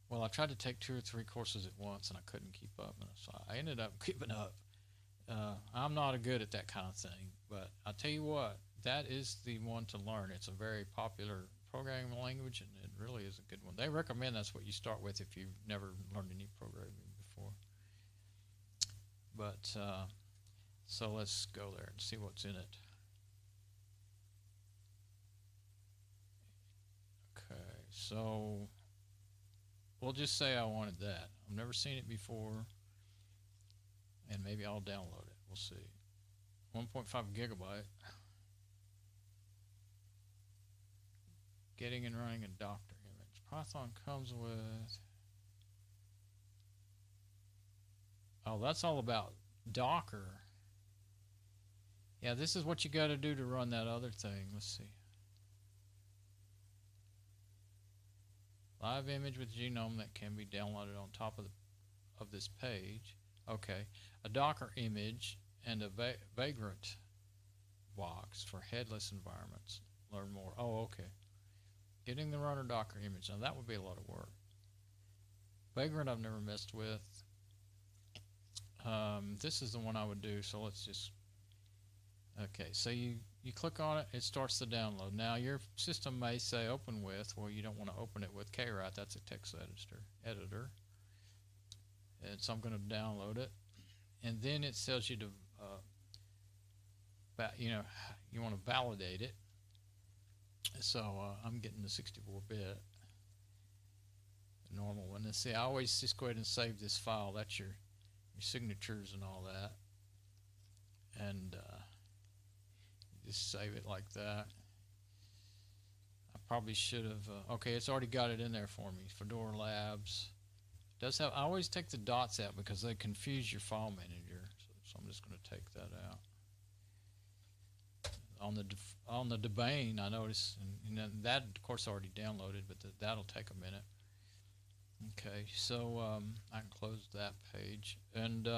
well, I tried to take 2 or 3 courses at once, and I couldn't keep up, and so I ended up keeping up. I'm not good at that kind of thing, but I'll tell you what, that is the one to learn. It's a very popular programming language, and it really is a good one. They recommend that's what you start with if you've never learned any programming before. But so let's go there and see what's in it. Okay, so we'll just say I wanted that. I've never seen it before, and maybe I'll download it. We'll see. 1.5 gigabyte. Getting and running a Docker image. Python comes with... Oh, that's all about Docker. Yeah, this is what you got to do to run that other thing. Let's see. Live image with genome that can be downloaded on top of this page. Okay, a Docker image and a Vagrant box for headless environments. Learn more. Oh, okay. Getting the runner Docker image. Now that would be a lot of work. Vagrant I've never messed with. This is the one I would do, so let's just... Okay, so you click on it, it starts the download. Now your system may say open with. Well, you don't want to open it with KWrite. That's a text editor. And so I'm going to download it. And then it tells you to, you want to validate it. So I'm getting the 64-bit, the normal one. And see, I always just go ahead and save this file. That's your signatures and all that. And just save it like that. I probably should have. Okay, it's already got it in there for me. Fedora Labs does have. I always take the dots out because they confuse your file manager. So I'm just going to take that out. On the domain, I noticed, and that of course already downloaded, but that'll take a minute. Okay, so I can close that page, and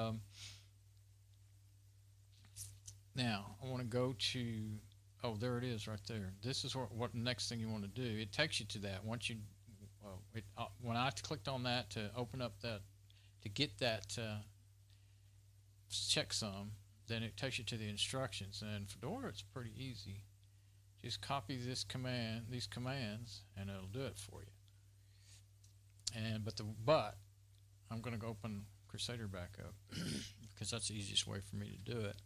now I want to go to, oh, there it is right there. This is what next thing you want to do. It takes you to that. Once you, when I clicked on that to open up that, to get that checksum, then it takes you to the instructions. And in Fedora, it's pretty easy. Just copy these commands, and it'll do it for you. And but I'm going to go open Crusader back up because that's the easiest way for me to do it.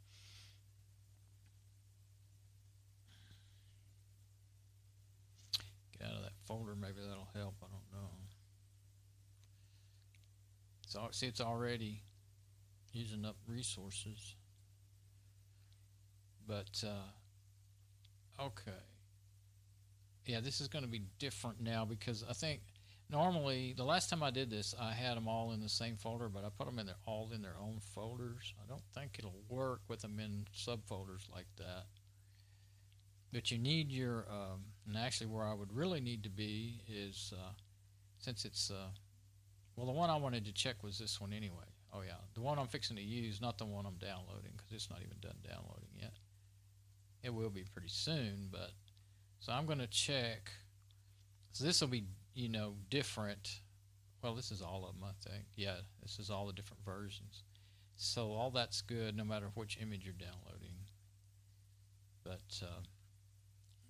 Get out of that folder, maybe that'll help. I don't know. So see, it's already using up resources. But okay, yeah, this is going to be different now because I think normally the last time I did this, I had them all in the same folder, but I put them in all in their own folders. I don't think it'll work with them in subfolders like that. But you need your, and actually where I would really need to be is, since it's, well, the one I wanted to check was this one anyway. Oh yeah, the one I'm fixing to use, not the one I'm downloading, because it's not even done downloading yet. It will be pretty soon, but, so I'm going to check, so this will be, you know, different. Well, this is all of them, I think. Yeah, this is all the different versions. So all that's good no matter which image you're downloading. But,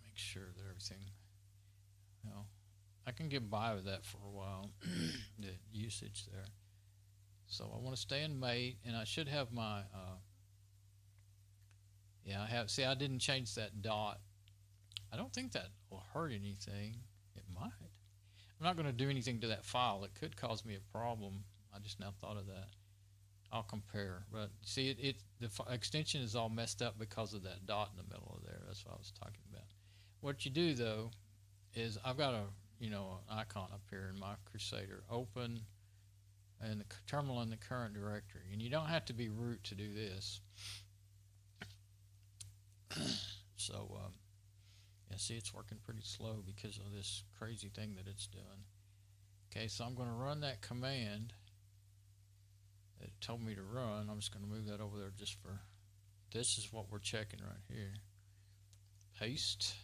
make sure that everything, you know, I can get by with that for a while, the usage there. So I want to stay in mate, and I should have my, yeah, I have, see, I didn't change that dot. I don't think that will hurt anything. It might. I'm not going to do anything to that file. It could cause me a problem. I just now thought of that. I'll compare. But see, the extension is all messed up because of that dot in the middle of there. That's what I was talking about. What you do though is I've got a, you know, an icon up here in my Crusader, open, and the terminal in the current directory. And you don't have to be root to do this. So yeah, see, it's working pretty slow because of this crazy thing that it's doing. Okay, so I'm going to run that command that it told me to run. I'm just going to move that over there just for, this is what we're checking right here. Paste.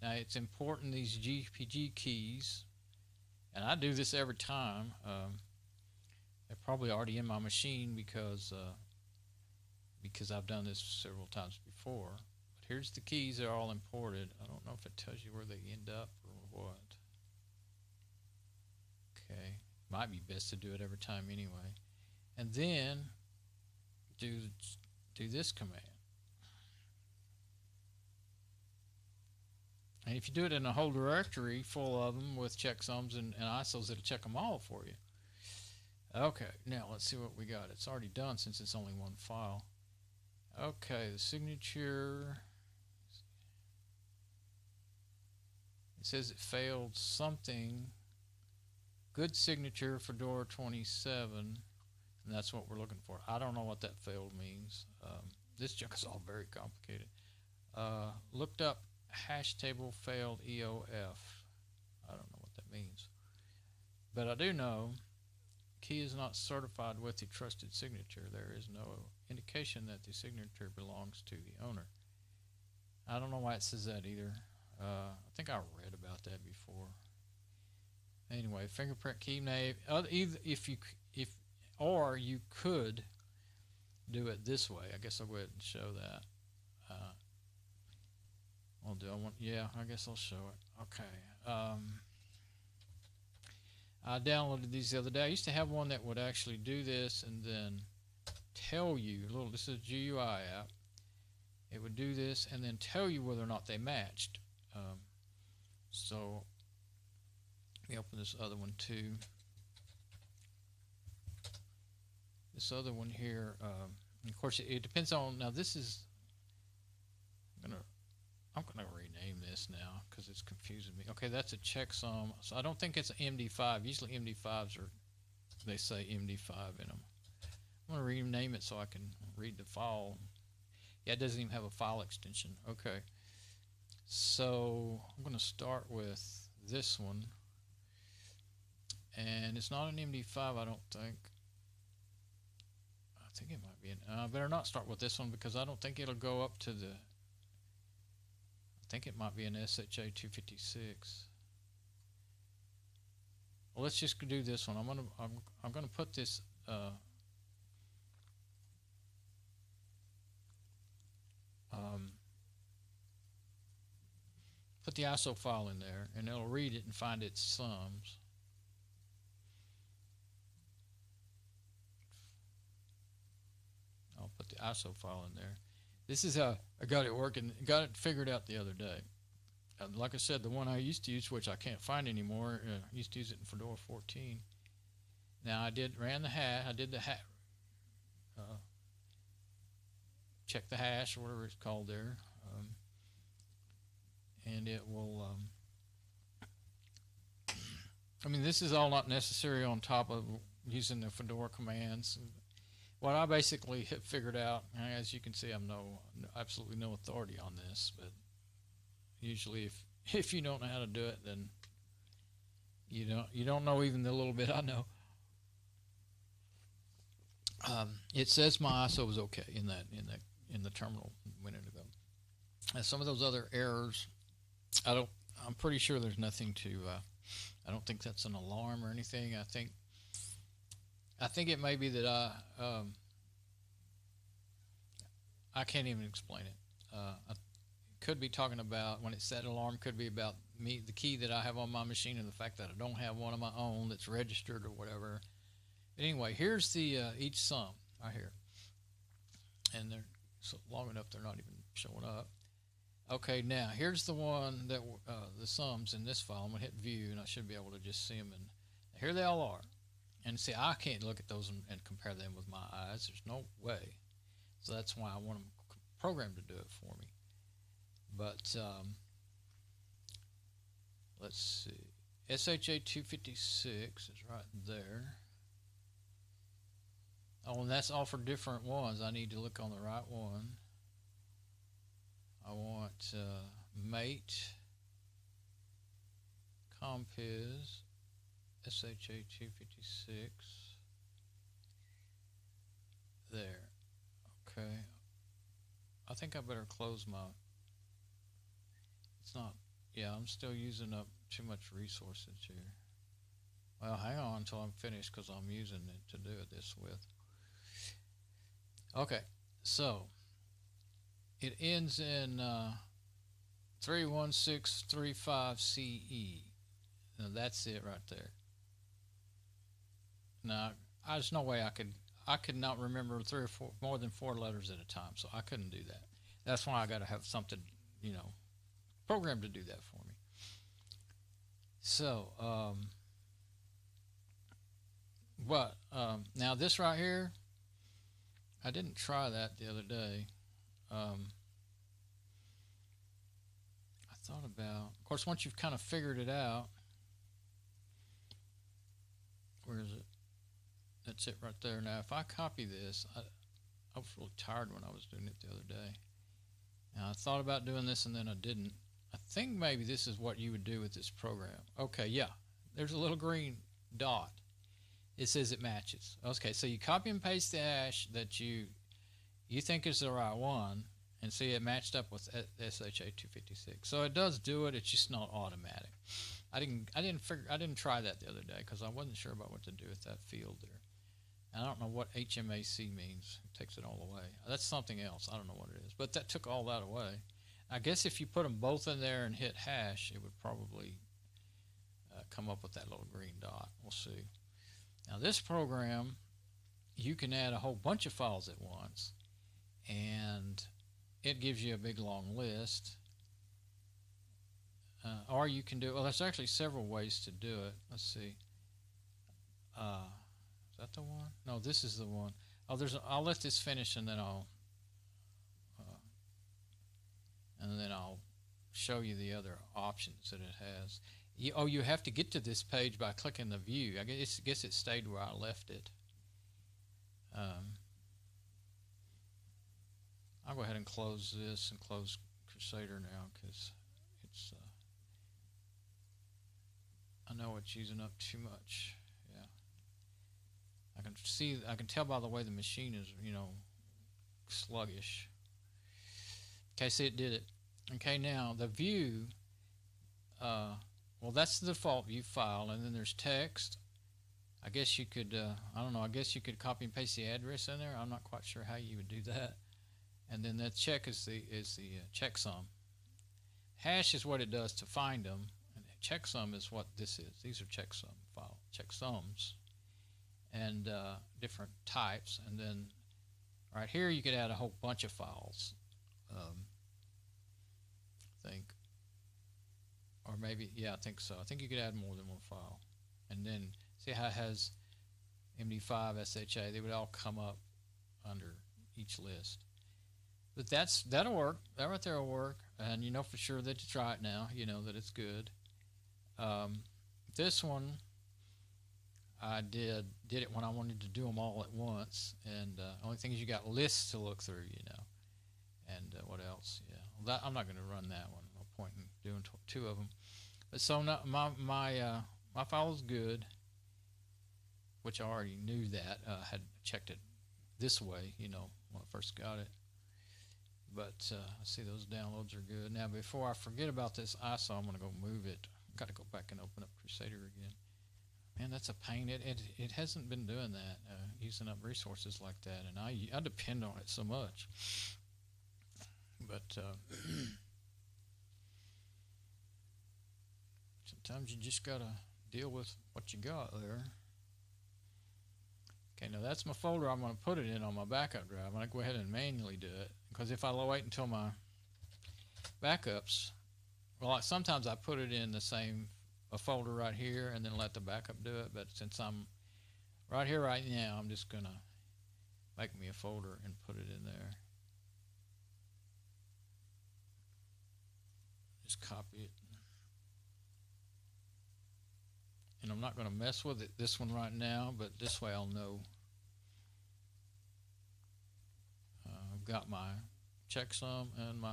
Now it's important, these GPG keys, and I do this every time. They're probably already in my machine because I've done this several times before. But here's the keys, they're all imported. I don't know if it tells you where they end up or what. Okay, might be best to do it every time anyway. And then do this command. And if you do it in a whole directory full of them with checksums and ISOs, it'll check them all for you. Okay, now let's see what we got. It's already done since it's only one file. Okay, the signature, it says it failed something. Good signature, Fedora 27, and that's what we're looking for. I don't know what that failed means. This junk is all very complicated. Looked up hash table failed EOF. I don't know what that means. But I do know, key is not certified with the trusted signature. There is no indication that the signature belongs to the owner. I don't know why it says that either. I think I read about that before. Anyway, fingerprint key name. Or you could do it this way. I guess I'll go ahead and show that. Yeah, I guess I'll show it. Okay. I downloaded these the other day. I used to have one that would actually do this and then tell you, this is a GUI app. It would do this and then tell you whether or not they matched. So let me open this other one too. This other one here, of course, it depends on. Now this is. I'm gonna rename this now because it's confusing me. Okay, that's a checksum. So I don't think it's an MD5. Usually MD5s they say MD5 in them. I'm gonna rename it so I can read the file. Yeah, it doesn't even have a file extension. Okay, so I'm gonna start with this one, and it's not an MD5. I don't think. I think it might be I better not start with this one because I don't think it'll go up to the. I think it might be an SHA-256. Well, let's just do this one. I'm gonna put this. Put the ISO file in there, and it'll read it and find its sums. I'll put the ISO file in there. This is how I got it working, got it figured out the other day. Like I said, the one I used to use, which I can't find anymore, I used to use it in Fedora 14. Now I ran the hash, I did the hash, check the hash or whatever it's called there, and it will, I mean, this is all not necessary on top of using the Fedora commands. What I basically have figured out, as you can see, I'm absolutely no authority on this, but usually if you don't know how to do it, then you don't know even the little bit I know. It says my ISO was okay in the terminal a minute ago. And some of those other errors, I'm pretty sure there's nothing to. I don't think that's an alarm or anything. I think it may be that I can't even explain it. I could be talking about when it set alarm. Could be about me, the key that I have on my machine, and the fact that I don't have one of my own that's registered or whatever. But anyway, here's the each sum right here, and they're so long enough they're not even showing up. Okay, now here's the one that the sums in this file. I'm gonna hit view, and I should be able to just see them. And here they all are. And see, I can't look at those and compare them with my eyes. There's no way. So that's why I want a program to do it for me. But let's see. SHA-256 is right there. Oh, and that's all for different ones. I need to look on the right one. I want mate, compiz, SHA-256. There. Okay. I think I better close my. It's not. Yeah, I'm still using up too much resources here. Well, hang on until I'm finished because I'm using it to do this with. Okay, so it ends in 31635 CE. Now that's it right there. Now, there's no way I could not remember more than 4 letters at a time, so I couldn't do that. That's why I got to have something, programmed to do that for me. So, now this right here, I didn't try that the other day. I thought about, of course, once you've kind of figured it out, where is it? That's it right there. Now, if I copy this, I was really tired when I was doing it the other day. Now, I thought about doing this and then I didn't. I think maybe this is what you would do with this program. Okay, yeah, there's a little green dot. It says it matches. Okay, so you copy and paste the hash that you think is the right one, and see it matched up with SHA-256. So it does do it. It's just not automatic. I didn't try that the other day because I wasn't sure about what to do with that field there. And I don't know what HMAC means. It takes it all away. That's something else. I don't know what it is, but that took all that away. I guess if you put them both in there and hit hash, it would probably come up with that little green dot. We'll see. Now this program, you can add a whole bunch of files at once, and it gives you a big long list. Or you can do, well, there's actually several ways to do it. Let's see. Is that the one? No, this is the one. Oh, I'll let this finish, and then I'll show you the other options that it has. You have to get to this page by clicking the view. I guess it stayed where I left it. I'll go ahead and close this and close Crusader now because it's I know it's using up too much. Yeah, I can tell by the way the machine is, sluggish. Okay, see, it did it. Okay, now the view. Well, that's the default view file, and then there's text. I guess you could, I don't know, I guess you could copy and paste the address in there. I'm not quite sure how you would do that. And then that check is the checksum. Hash is what it does to find them, and checksum is what this is. These are checksum file, checksums, and different types. And then right here you could add a whole bunch of files. I think. Or maybe, yeah, I think so. I think you could add more than one file. And then see how it has MD5, SHA. They would all come up under each list. But that'll work. That right there will work. And you know for sure that you try it now. You know that it's good. This one, I did it when I wanted to do them all at once. And only thing is you got lists to look through, And what else? Yeah, I'm not going to run that one. No point in doing two of them. But so my file is good, which I already knew that. I had checked it this way, when I first got it. But I see those downloads are good. Now, before I forget about this ISO, I'm going to go move it. I've got to go back and open up Crusader again. Man, that's a pain. It hasn't been doing that, using up resources like that, and I depend on it so much. But sometimes you just got to deal with what you got there. Okay, now that's my folder I'm going to put it in on my backup drive. I'm going to go ahead and manually do it, because if I wait until my backups, well, sometimes I put it in a folder right here and then let the backup do it. But since I'm right here right now, I'm just going to make me a folder and put it in there. Just copy it. And I'm not going to mess with this one right now, but this way I'll know. I've got my checksum and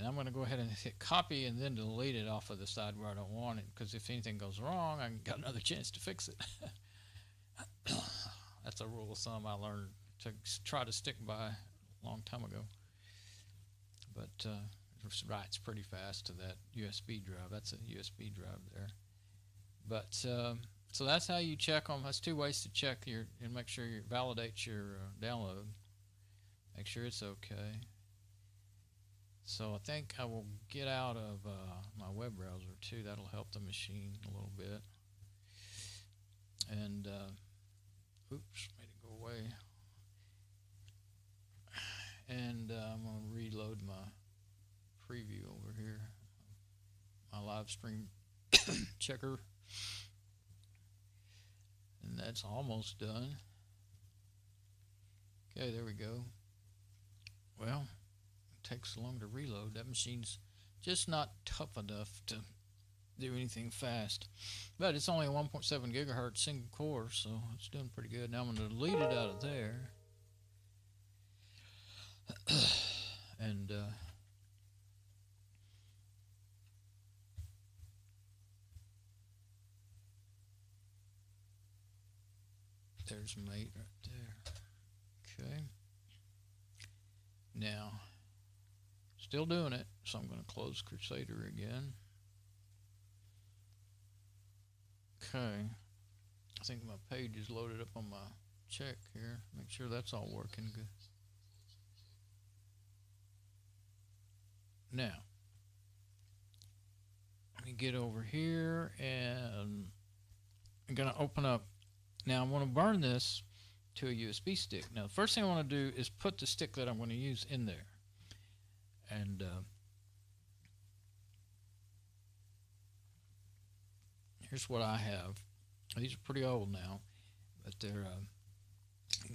I'm going to go ahead and hit copy and then delete it off of the side where I don't want it, because if anything goes wrong, I got another chance to fix it. That's a rule of thumb I learned to try to stick by a long time ago. But it writes pretty fast to that USB drive. That's a USB drive there. But so that's how you check them. That's two ways to check and make sure you validate your download. Make sure it's okay. So I think I will get out of my web browser too. That'll help the machine a little bit. And oops, made it go away. And I'm going to reload my preview over here, my live stream checker. And that's almost done. Okay, there we go. Well, it takes so long to reload. That machine's just not tough enough to do anything fast. But it's only a 1.7 gigahertz single core, so it's doing pretty good. Now I'm going to delete it out of there. And There's mate right there. Okay. Now, still doing it, so I'm going to close Crusader again. Okay. I think my page is loaded up on my check here. Make sure that's all working good. Now, let me get over here and I'm going to open up. Now, I want to burn this to a USB stick. Now, the first thing I want to do is put the stick that I'm going to use in there. And here's what I have. These are pretty old now, but they're,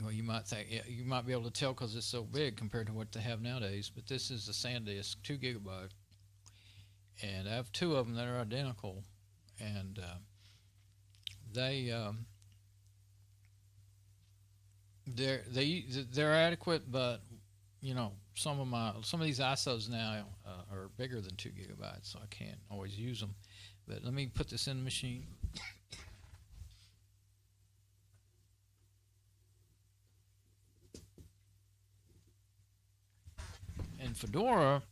well, you might think, yeah, you might be able to tell because it's so big compared to what they have nowadays, but this is the SanDisk 2 GB, and I have two of them that are identical, and they're adequate, but you know, some of these ISOs now are bigger than 2 GB, so I can't always use them. But let me put this in the machine. And Fedora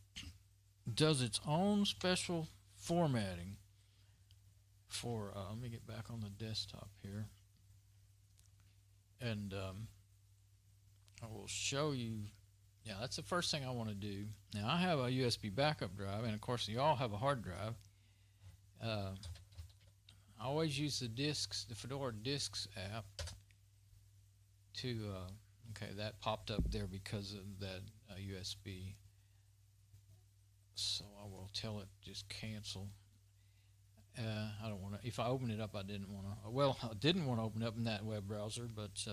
does its own special formatting for, let me get back on the desktop here, and I will show you. Yeah, that's the first thing I want to do. Now, I have a USB backup drive, and of course you all have a hard drive. I always use the disks, the Fedora Disks app to, okay, that popped up there because of that USB. So I will tell it just cancel. I don't want to, if I open it up, I didn't want to, well, I didn't want to open it up in that web browser, but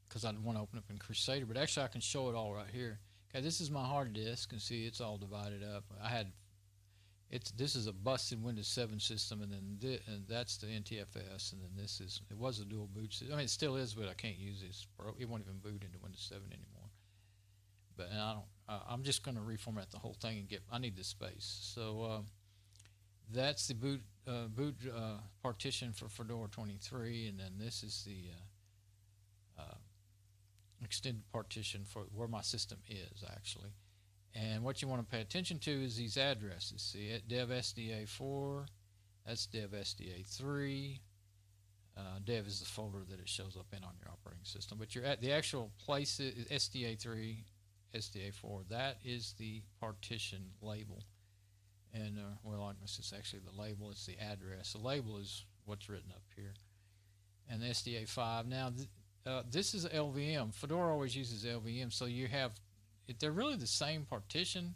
because I didn't want to open up in Crusader, but actually I can show it all right here. Okay, this is my hard disk, and see it's all divided up. This is a busted Windows 7 system, and then and that's the NTFS, and then it was a dual boot system. I mean, it still is, but I can't use it. It won't even boot into Windows 7 anymore. But I'm just going to reformat the whole thing and I need the space. So that's the boot partition for Fedora 23, and then this is the extended partition for where my system is actually. And what you want to pay attention to is these addresses. See, dev SDA4, that's dev SDA3. Dev is the folder that it shows up in on your operating system. But you're at the actual place is SDA3, SDA4. That is the partition label. And well, this is actually the label. It's the address. The label is what's written up here. And the SDA5. Now, this is LVM. Fedora always uses LVM, so you have. They're really the same partition,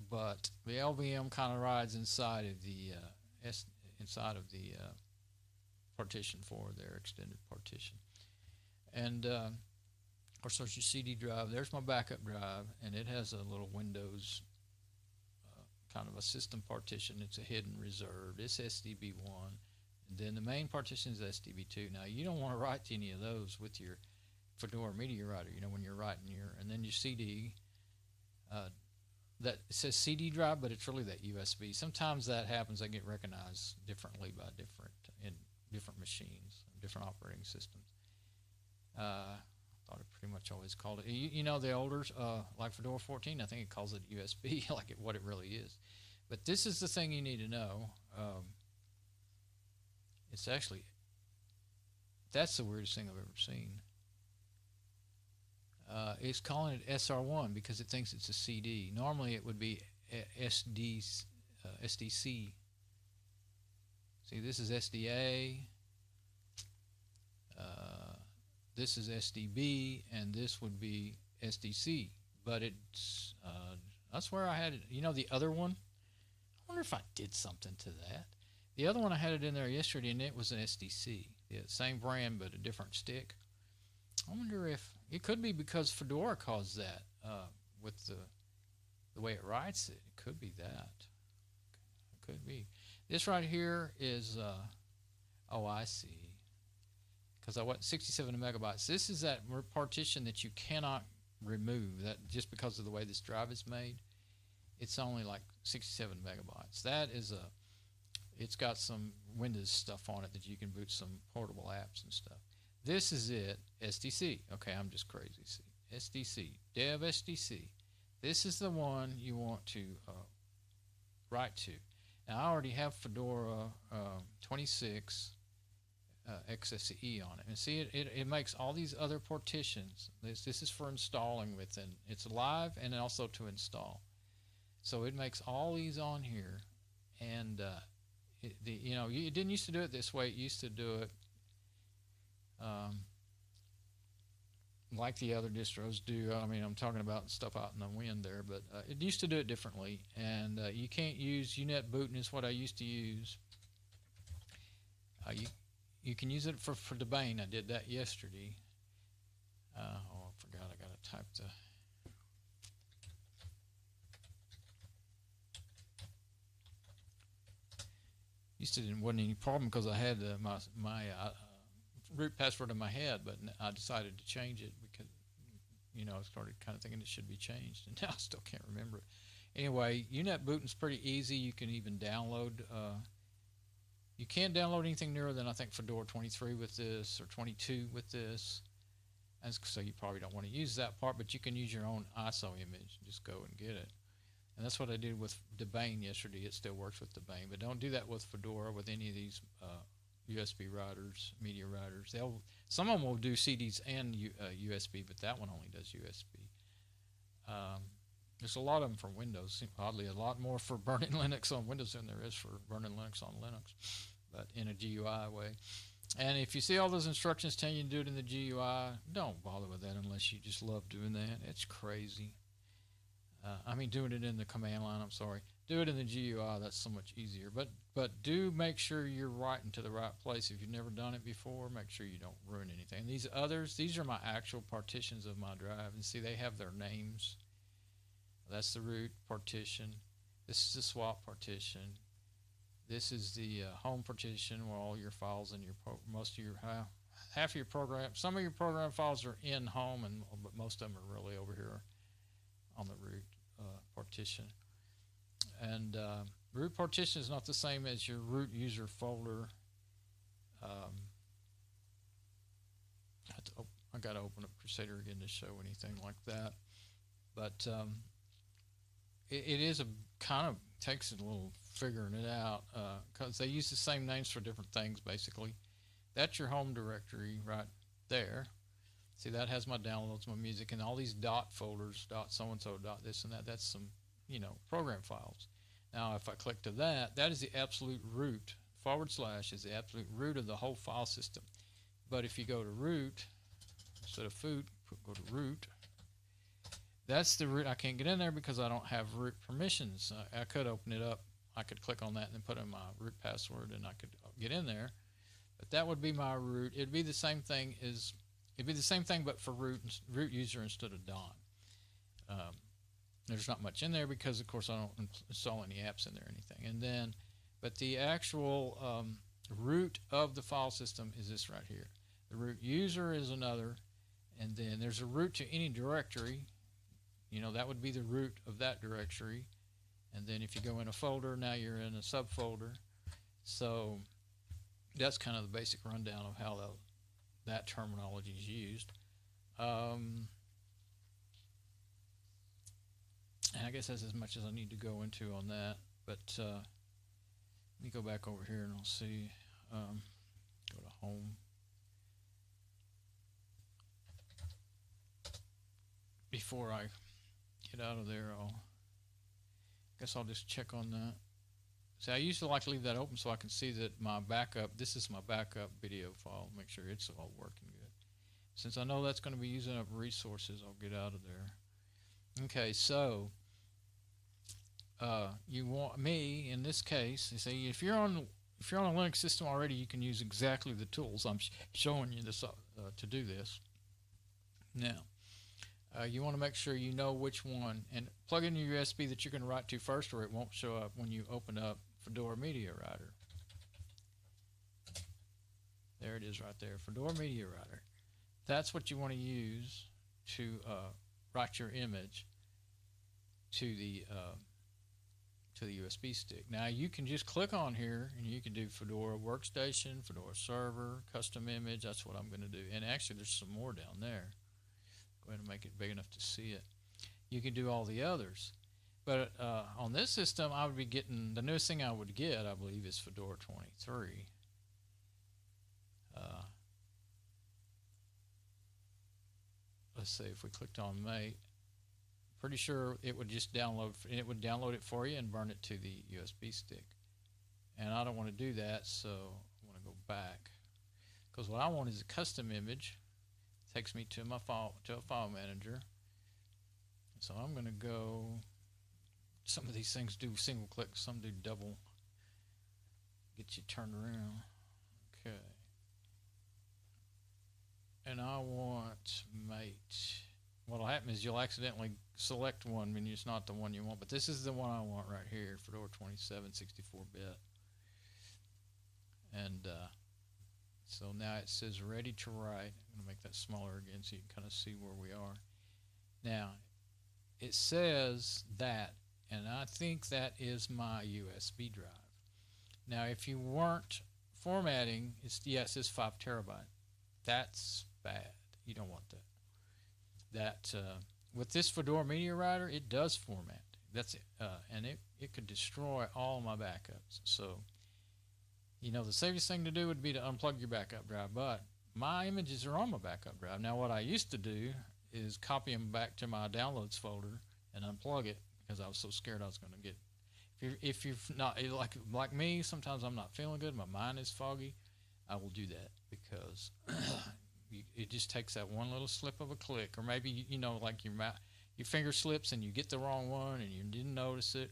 but the LVM kind of rides inside of the partition for their extended partition. And of course, there's your CD drive. There's my backup drive, and it has a little Windows kind of a system partition. It's a hidden reserve. It's SDB1, and then the main partition is SDB2. Now, you don't want to write to any of those with your Fedora Media Writer, you know, when you're writing and then your CD, that it says CD drive, but it's really that USB. Sometimes that happens, they get recognized differently by different machines, different operating systems. I thought it pretty much always called it, you know, the older, like Fedora 14, I think it calls it USB, like what it really is. But this is the thing you need to know. It's actually, that's the weirdest thing I've ever seen. It's calling it SR1 because it thinks it's a CD. Normally it would be SDC. See, this is SDA, this is SDB, and this would be SDC. But it's, I swear I had it, you know, the other one, I wonder if I did something to that. The other one I had it in there yesterday, and it was an SDC. Yeah, same brand, but a different stick. I wonder if it could be because Fedora caused that with the way it writes it. It could be that. It could be. This right here is, oh, I see. Because I want 67 megabytes. This is that partition that you cannot remove. That just because of the way this drive is made, it's only like 67 megabytes. That is it's got some Windows stuff on it that you can boot some portable apps and stuff. This is it, SDC. Okay, I'm just crazy. See, SDC, dev SDC. This is the one you want to write to. Now, I already have Fedora 26 XSE on it. And see, it makes all these other partitions. This is for installing within. It's live and also to install. So it makes all these on here. And, you know, it didn't used to do it this way. It used to do it like the other distros do. I mean, I'm talking about stuff out in the wind there, but it used to do it differently. And you can't use UNetbootin is what I used to use. You can use it for Debian. I did that yesterday. Oh, I forgot. I got to type the. Used to wasn't any problem because I had my root password in my head, but I decided to change it because, you know, I started kind of thinking it should be changed, and now I still can't remember it. Anyway, UNetbootin's pretty easy. You can even download. You can't download anything newer than I think Fedora 23 with this or 22 with this, and so you probably don't want to use that part. But you can use your own ISO image. Just go and get it. And that's what I did with Debian yesterday. It still works with Debian, but don't do that with Fedora, with any of these USB writers, media writers. Some of them will do CDs and USB, but that one only does USB. There's a lot of them for Windows. Oddly, a lot more for burning Linux on Windows than there is for burning Linux on Linux, but in a GUI way. And if you see all those instructions telling you to do it in the GUI, don't bother with that unless you just love doing that. It's crazy. I mean, doing it in the command line, I'm sorry. Do it in the GUI, that's so much easier. But do make sure you're writing to the right place. If you've never done it before, make sure you don't ruin anything. And these others, these are my actual partitions of my drive. And see, they have their names. That's the root partition. This is the swap partition. This is the home partition where all your files and most of your half of your program. Some of your program files are in home, but most of them are really over here on the root partition. And root partition is not the same as your root user folder. I got to open up Crusader again to show anything like that. But it is a kind of takes a little figuring it out because they use the same names for different things basically. That's your home directory right there. See, that has my downloads, my music, and all these dot folders, dot so-and-so, dot this and that. That's some, you know, program files. Now, if I click to that, that is the absolute root. / is the absolute root of the whole file system. But if you go to root, instead of foot, go to root. That's the root. I can't get in there because I don't have root permissions. I could open it up. I could click on that and then put in my root password, and I could get in there. But that would be my root. It'd be the same thing as... It'd be the same thing, but for root user instead of Don. There's not much in there because, of course, I don't install any apps in there or anything. And then, but the actual root of the file system is this right here. The root user is another, and then there's a root to any directory. You know, that would be the root of that directory. And then if you go in a folder, now you're in a subfolder. So that's kind of the basic rundown of how that terminology is used. And I guess that's as much as I need to go into on that. But let me go back over here and I'll see. Go to home. Before I get out of there, guess I'll just check on that. See, I used to like to leave that open so I can see that my backup, this is my backup video file, make sure it's all working good. Since I know that's going to be using up resources, I'll get out of there. Okay, so you want me, in this case, you see, if you're on a Linux system already, you can use exactly the tools I'm showing you this to do this. Now, you want to make sure you know which one, and plug in your USB that you're going to write to first, or it won't show up when you open up Fedora Media Writer. There it is right there, Fedora Media Writer. That's what you want to use to write your image to to the USB stick. Now you can just click on here and you can do Fedora Workstation, Fedora Server, Custom Image. That's what I'm going to do. And actually there's some more down there. Go ahead and make it big enough to see it. You can do all the others. But on this system, I would be getting, the newest thing I would get, I believe, is Fedora 23. Let's see, if we clicked on Mate, pretty sure it would just download, and it would download it for you and burn it to the USB stick. And I don't want to do that, so I want to go back. Because what I want is a custom image. It takes me to my file, to a file manager. So I'm going to go, some of these things do single click, some do double. Get you turned around. Okay. And I want Mate. What'll happen is you'll accidentally select one when it's not the one you want, but this is the one I want right here, Fedora 27 64-bit. And so now it says ready to write. I'm going to make that smaller again so you can kind of see where we are. Now, it says that, and I think that is my USB drive. Now, if you weren't formatting, it says 5 terabyte. That's bad. You don't want that. With this Fedora Media Writer, it does format. That's it, and it could destroy all my backups. So, you know, the safest thing to do would be to unplug your backup drive. But my images are on my backup drive. Now, what I used to do is copy them back to my downloads folder and unplug it because I was so scared I was going to get. If you're not like me, sometimes I'm not feeling good. My mind is foggy. I will do that because it just takes that one little slip of a click, or maybe like your finger slips and you get the wrong one and you didn't notice it,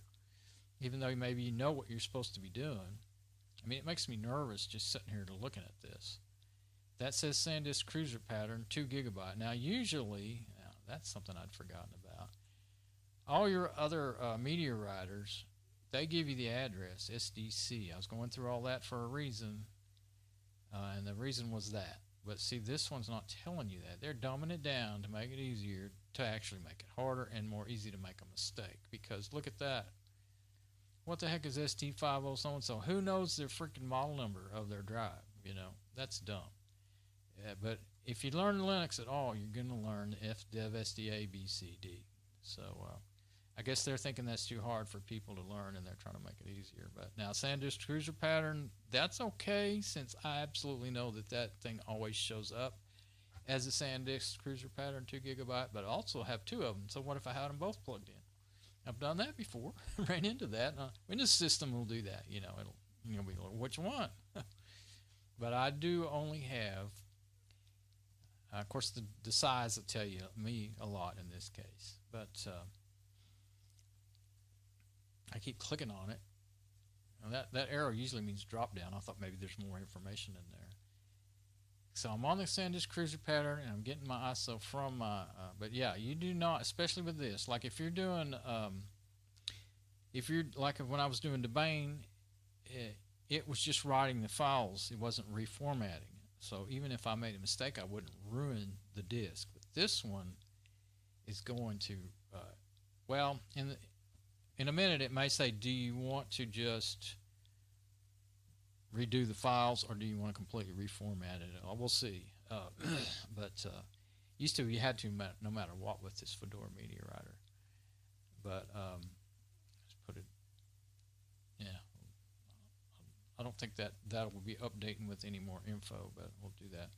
even though maybe you know what you're supposed to be doing. I mean, it makes me nervous just sitting here looking at this. That says SanDisk Cruiser pattern, 2 gigabyte. Now, usually, that's something I'd forgotten about. All your other media writers, they give you the address, SDC. I was going through all that for a reason, and the reason was that. But see, this one's not telling you that. They're dumbing it down to make it easier, to actually make it harder and more easy to make a mistake. Because look at that. What the heck is ST50 so-and-so? Who knows their freaking model number of their drive? That's dumb. But if you learn Linux at all, you're going to learn FDev, SDA, BCD. So I guess they're thinking that's too hard for people to learn, and they're trying to make it easier. But now SanDisk Cruiser pattern, that's okay, since I absolutely know that thing always shows up as a SanDisk Cruiser pattern, 2 gigabyte, but I also have 2 of them. So what if I had them both plugged in? I've done that before, ran into that. Windows system will do that. It'll be like, which one? But I do only have, of course, the size will tell you me a lot in this case. But I keep clicking on it. Now that arrow usually means drop down. I thought maybe there's more information in there. So I'm on the SanDisk Cruiser pattern, and I'm getting my ISO from my, but yeah, you do not, especially with this, like if you're doing, like when I was doing Debian, it was just writing the files. It wasn't reformatting. So even if I made a mistake, I wouldn't ruin the disk. But this one is going to, well, in a minute it may say, do you want to just redo the files, or do you want to completely reformat it? We'll see. But used to you had to no matter what with this Fedora Media Writer. But let's put it. Yeah, I don't think that will be updating with any more info, but we'll do that.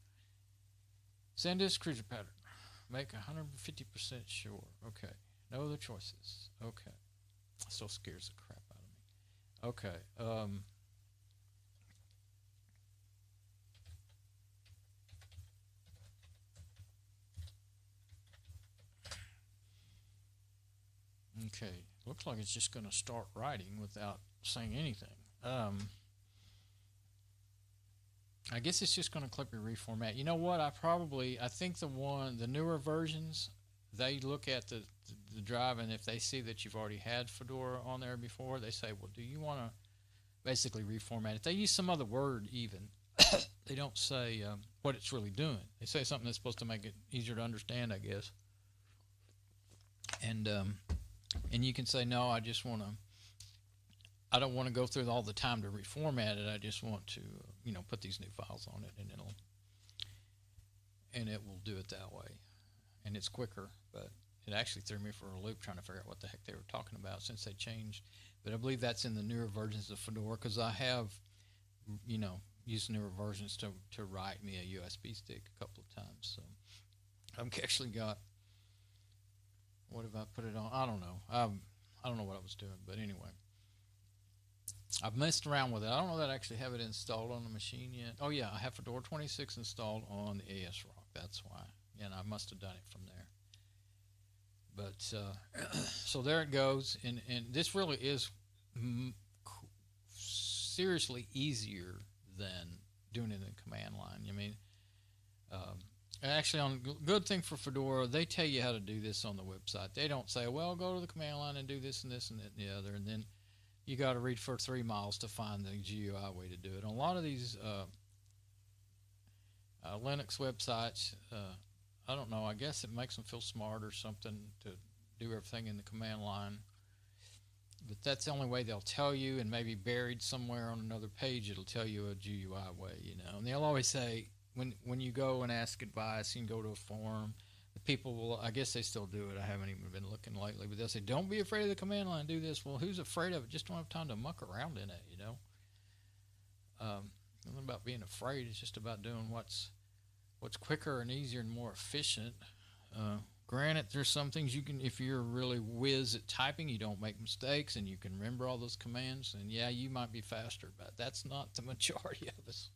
SanDisk Cruiser pattern. Make 150% sure. Okay. No other choices. Okay. Still scares the crap out of me. Okay. Okay, looks like it's just going to start writing without saying anything. I guess it's just going to click and reformat. You know what? I think the newer versions, they look at the drive, and if they see that you've already had Fedora on there before, they say, well, do you want to basically reformat it? They use some other word even. They don't say what it's really doing. They say something that's supposed to make it easier to understand, I guess. And you can say, no, I just want to I don't want to go through all the time to reformat it. I just want to, put these new files on it, and it will do it that way, and it's quicker. But it actually threw me for a loop trying to figure out what the heck they were talking about since they changed. But I believe that's in the newer versions of Fedora, because I have, used newer versions to write me a USB stick a couple of times. So I've actually got, what have I put it on? I don't know. I don't know what I was doing, but anyway. I've messed around with it. I don't know that I actually have it installed on the machine yet. Oh yeah, I have Fedora 26 installed on the ASRock. That's why. And I must have done it from there. But so there it goes. And this really is seriously easier than doing it in the command line. I mean, actually, on good thing for Fedora, they tell you how to do this on the website. They don't say, well, go to the command line and do this and this and that and the other, and then you got to read for 3 miles to find the GUI way to do it. On a lot of these Linux websites, I don't know, I guess it makes them feel smart or something to do everything in the command line. But that's the only way they'll tell you, and maybe buried somewhere on another page, it'll tell you a GUI way, And they'll always say, when you go and ask advice, you can go to a forum. The people will, I guess they still do it. I haven't even been looking lately, but they'll say, don't be afraid of the command line, do this. Well, who's afraid of it? Just don't have time to muck around in it, Nothing about being afraid. It's just about doing what's quicker and easier and more efficient. Granted, there's some things you can, if you're really whiz at typing, you don't make mistakes, and you can remember all those commands, and yeah, you might be faster, but that's not the majority of us.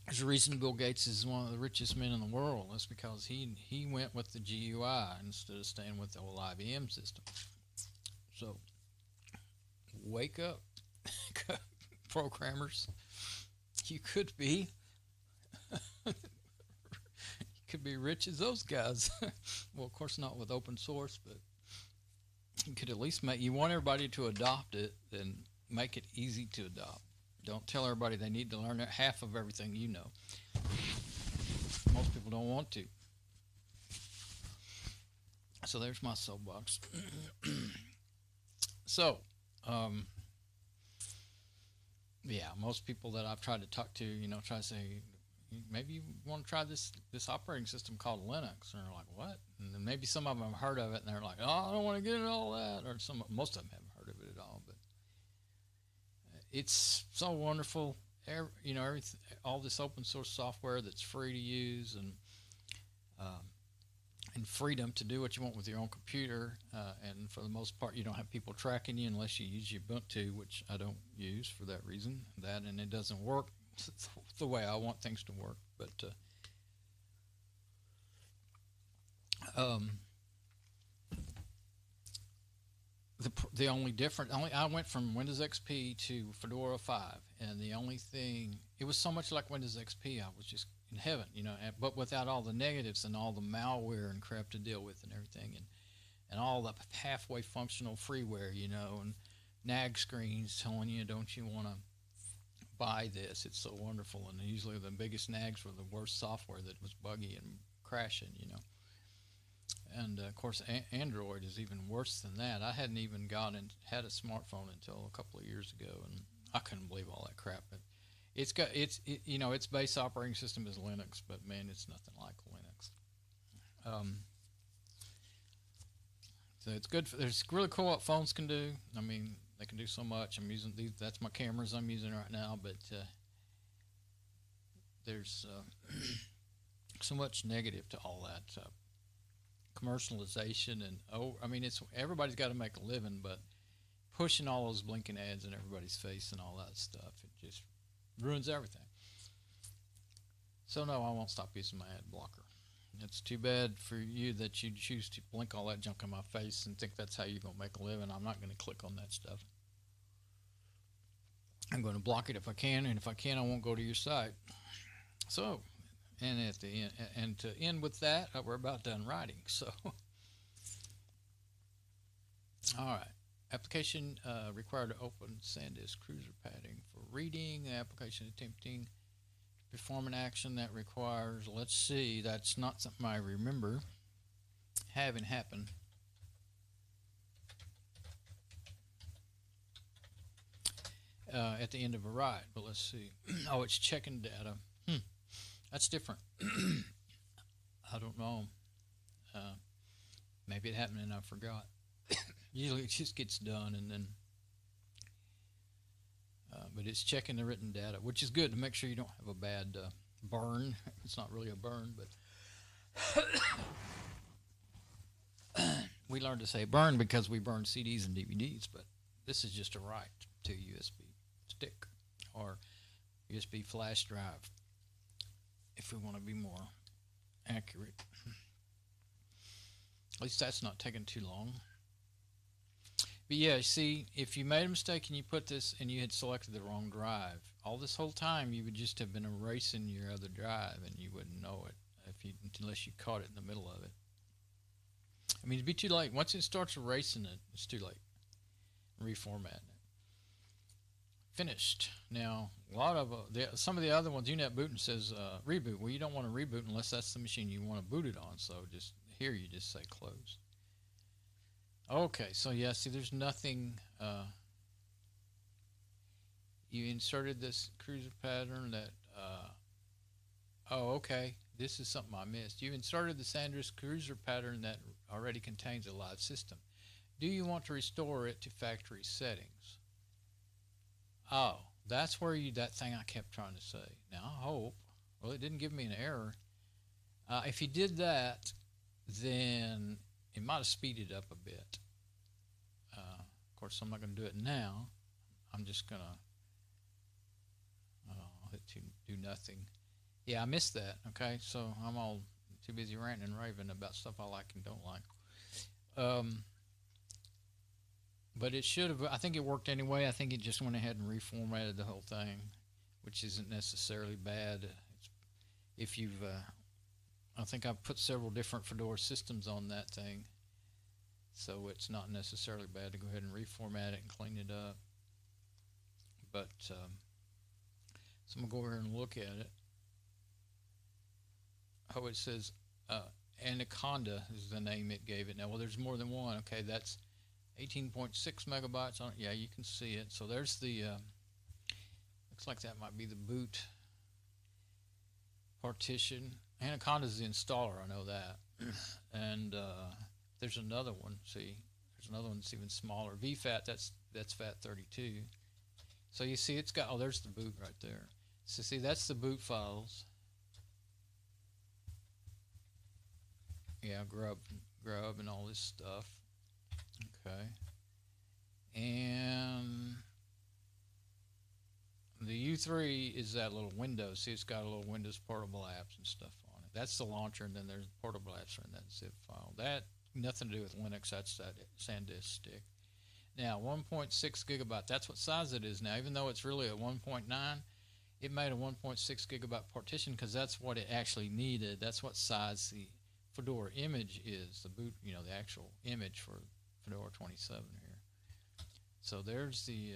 There's a reason Bill Gates is one of the richest men in the world. That's because he went with the GUI instead of staying with the old IBM system. So, wake up, programmers. You could be rich as those guys. Well, of course not with open source, but you could at least you want everybody to adopt it, then make it easy to adopt. Don't tell everybody they need to learn half of everything you know. Most people don't want to. So there's my soapbox. So, yeah, most people that I've tried to talk to, try to say, maybe you want to try this operating system called Linux. And they're like, what? And then maybe some of them have heard of it, and they're like, oh, I don't want to get into all that. Or most of them haven't heard of it at all. But it's so wonderful. All this open source software that's free to use, and freedom to do what you want with your own computer. And for the most part, you don't have people tracking you unless you use Ubuntu, which I don't use for that reason. And it doesn't work the way I want things to work. But the only difference, I went from Windows XP to Fedora 5, and the only thing, it was so much like Windows XP, I was just in heaven, but without all the negatives and all the malware and crap to deal with and everything, and all the halfway functional freeware, and nag screens telling you, don't you want to buy this? It's so wonderful. And usually the biggest nags were the worst software that was buggy and crashing, And of course, Android is even worse than that. I hadn't even had a smartphone until a couple of years ago, and I couldn't believe all that crap. But its base operating system is Linux, but man, it's nothing like Linux. So it's good. It's really cool what phones can do. I mean, they can do so much. I'm using these. That's my cameras I'm using right now, but there's so much negative to all that. Commercialization and it's everybody's got to make a living, but pushing all those blinking ads in everybody's face and all that stuff, it just ruins everything. So no, I won't stop using my ad blocker. It's too bad for you that you choose to blink all that junk in my face and think that's how you're going to make a living. I'm not going to click on that stuff. I'm going to block it if I can, and if I can, I won't go to your site. So, and at the end, and to end with that, we're about done writing. So, all right. Application required to open SanDisk cruiser padding for reading. Application attempting to perform an action that requires, let's see, that's not something I remember having happen. at the end of a write. But let's see. Oh, it's checking data. That's different. I don't know. Maybe it happened and I forgot. Usually it just gets done and then. But it's checking the written data, which is good to make sure you don't have a bad burn. It's not really a burn, but we learned to say burn because we burn CDs and DVDs, but this is just a write to a USB stick or USB flash drive if we want to be more accurate. At least that's not taking too long. But yeah, see, if you made a mistake and you put this and you had selected the wrong drive, all this whole time you would just have been erasing your other drive and you wouldn't know it unless you caught it in the middle of it. I mean, it'd be too late. Once it starts erasing it, it's too late. Reformatting it. Finished. Now, a lot of some of the other ones, UNet booting says reboot. Well, you don't want to reboot unless that's the machine you want to boot it on. So just here you just say close. Okay, so yeah, see, there's nothing. You inserted this cruiser pattern that. Oh, okay. This is something I missed. You inserted the Sandra's cruiser pattern that already contains a live system. Do you want to restore it to factory settings? Oh, that's where that thing I kept trying to say. Now, I hope. Well, it didn't give me an error. If you did that, then it might have speeded up a bit. Of course, I'm not going to do it now. I'm just going to hit to do nothing. Yeah, I missed that. Okay, so I'm all too busy ranting and raving about stuff I like and don't like. But it should have. I think it worked anyway. I think it just went ahead and reformatted the whole thing, which isn't necessarily bad. If you've, I think I've put several different Fedora systems on that thing, so it's not necessarily bad to go ahead and reformat it and clean it up. But so I'm gonna go over here and look at it. Oh, it says Anaconda is the name it gave it. Now, well, there's more than one. Okay, that's 18.6 megabytes on it. Yeah, you can see it. So there's the. Looks like that might be the boot partition. Anaconda is the installer. I know that. And there's another one. See, there's another one that's even smaller. VFAT. That's FAT32. So you see, it's got. Oh, there's the boot right there. So see, that's the boot files. Yeah, grub and all this stuff. Okay. And the U3 is that little window. See, it's got a little Windows portable apps and stuff on it. That's the launcher, and then there's portable apps in that zip file. That nothing to do with Linux. That's that SanDisk stick. Now, 1.6 gigabyte. That's what size it is now. Even though it's really a 1.9, it made a 1.6 gigabyte partition because that's what it actually needed. That's what size the Fedora image is. The boot, you know, the actual image for Fedora 27 here. So there's the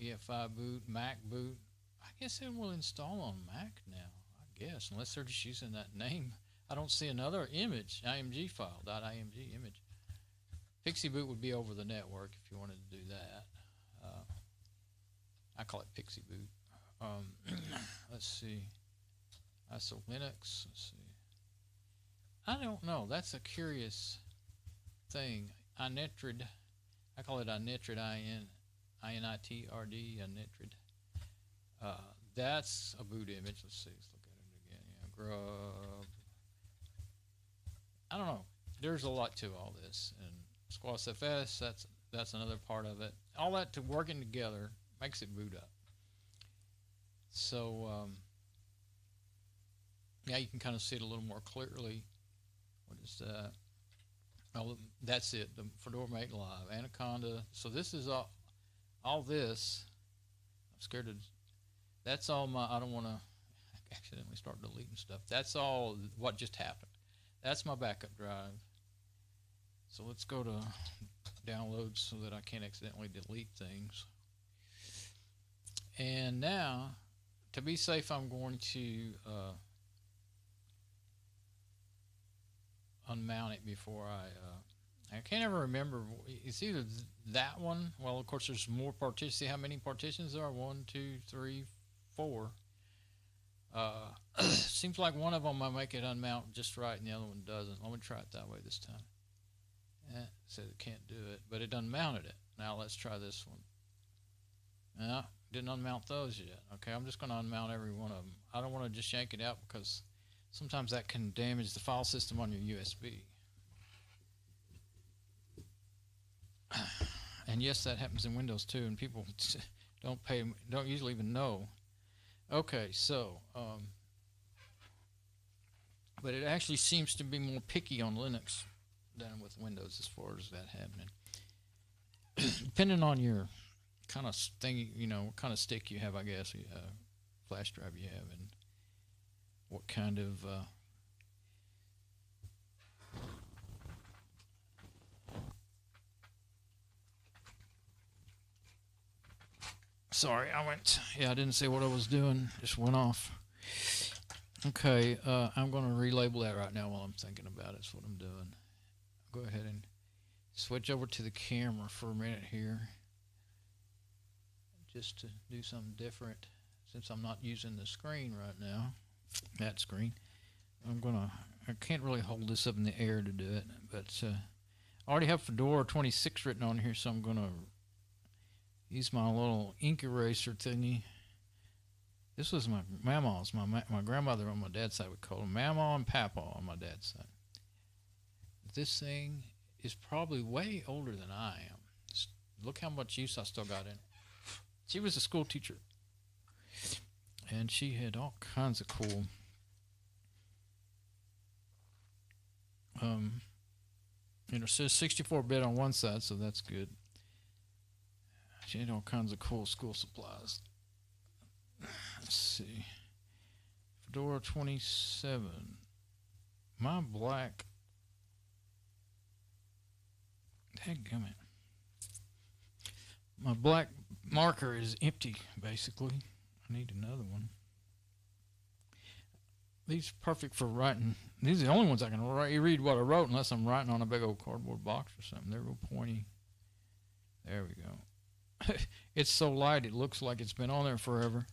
EFI boot, Mac boot. I guess it will install on Mac now, I guess, unless they're just using that name. I don't see another image, IMG file, .img image. Pixie boot would be over the network if you wanted to do that. I call it Pixie boot. Let's see. ISO Linux. Let's see. I don't know. That's a curious thing. Initrid. I call it Initrid. I-N-I-T-R-D. Initrid. That's a boot image. Let's see. Let's look at it again. Yeah, grub. I don't know. There's a lot to all this. And SquashFS. That's another part of it. All that to working together makes it boot up. So yeah, you can kind of see it a little more clearly. What is that? Oh, that's it. The Fedora Make Live, Anaconda. So this is all this. I'm scared to. That's all my. I don't want to accidentally start deleting stuff. That's all what just happened. That's my backup drive. So let's go to downloads so that I can't accidentally delete things. And now, to be safe, I'm going to unmount it before I I can't ever remember. It's either that one. Well, of course, there's more partitions. See how many partitions there are? 1, 2, 3, 4. Seems like one of them I make it unmount just right, and the other one doesn't. Let me try it that way this time. It says it can't do it, but it unmounted it. Now let's try this one. No, didn't unmount those yet. Okay, I'm just going to unmount every one of them. I don't want to just yank it out because sometimes that can damage the file system on your USB. And yes, that happens in Windows too, and people don't usually even know. Okay, so but it actually seems to be more picky on Linux than with Windows as far as that happening. Depending on your kind of thing, you know, what kind of stick you have, I guess, flash drive you have, and what kind of sorry, I didn't say what I was doing, just went off. Okay, I'm going to relabel that right now while I'm thinking about it. That's what I'm doing. Go ahead and switch over to the camera for a minute here, just to do something different since I'm not using the screen right now, that screen. I can't really hold this up in the air to do it, but I already have Fedora 26 written on here, so I'm going to use my little ink eraser thingy. This was my mama's, my grandmother on my dad's side would call them Mama and Papa on my dad's side. This thing is probably way older than I am. Look how much use I still got in it. She was a school teacher, and she had all kinds of cool you know, it says 64-bit on one side, so that's good. She had all kinds of cool school supplies. Let's see. Fedora 27. My black. Dadgummit. My black marker is empty, basically. I need another one. These are perfect for writing. These are the only ones I can read what I wrote unless I'm writing on a big old cardboard box or something. They're real pointy. There we go. It's so light it looks like it's been on there forever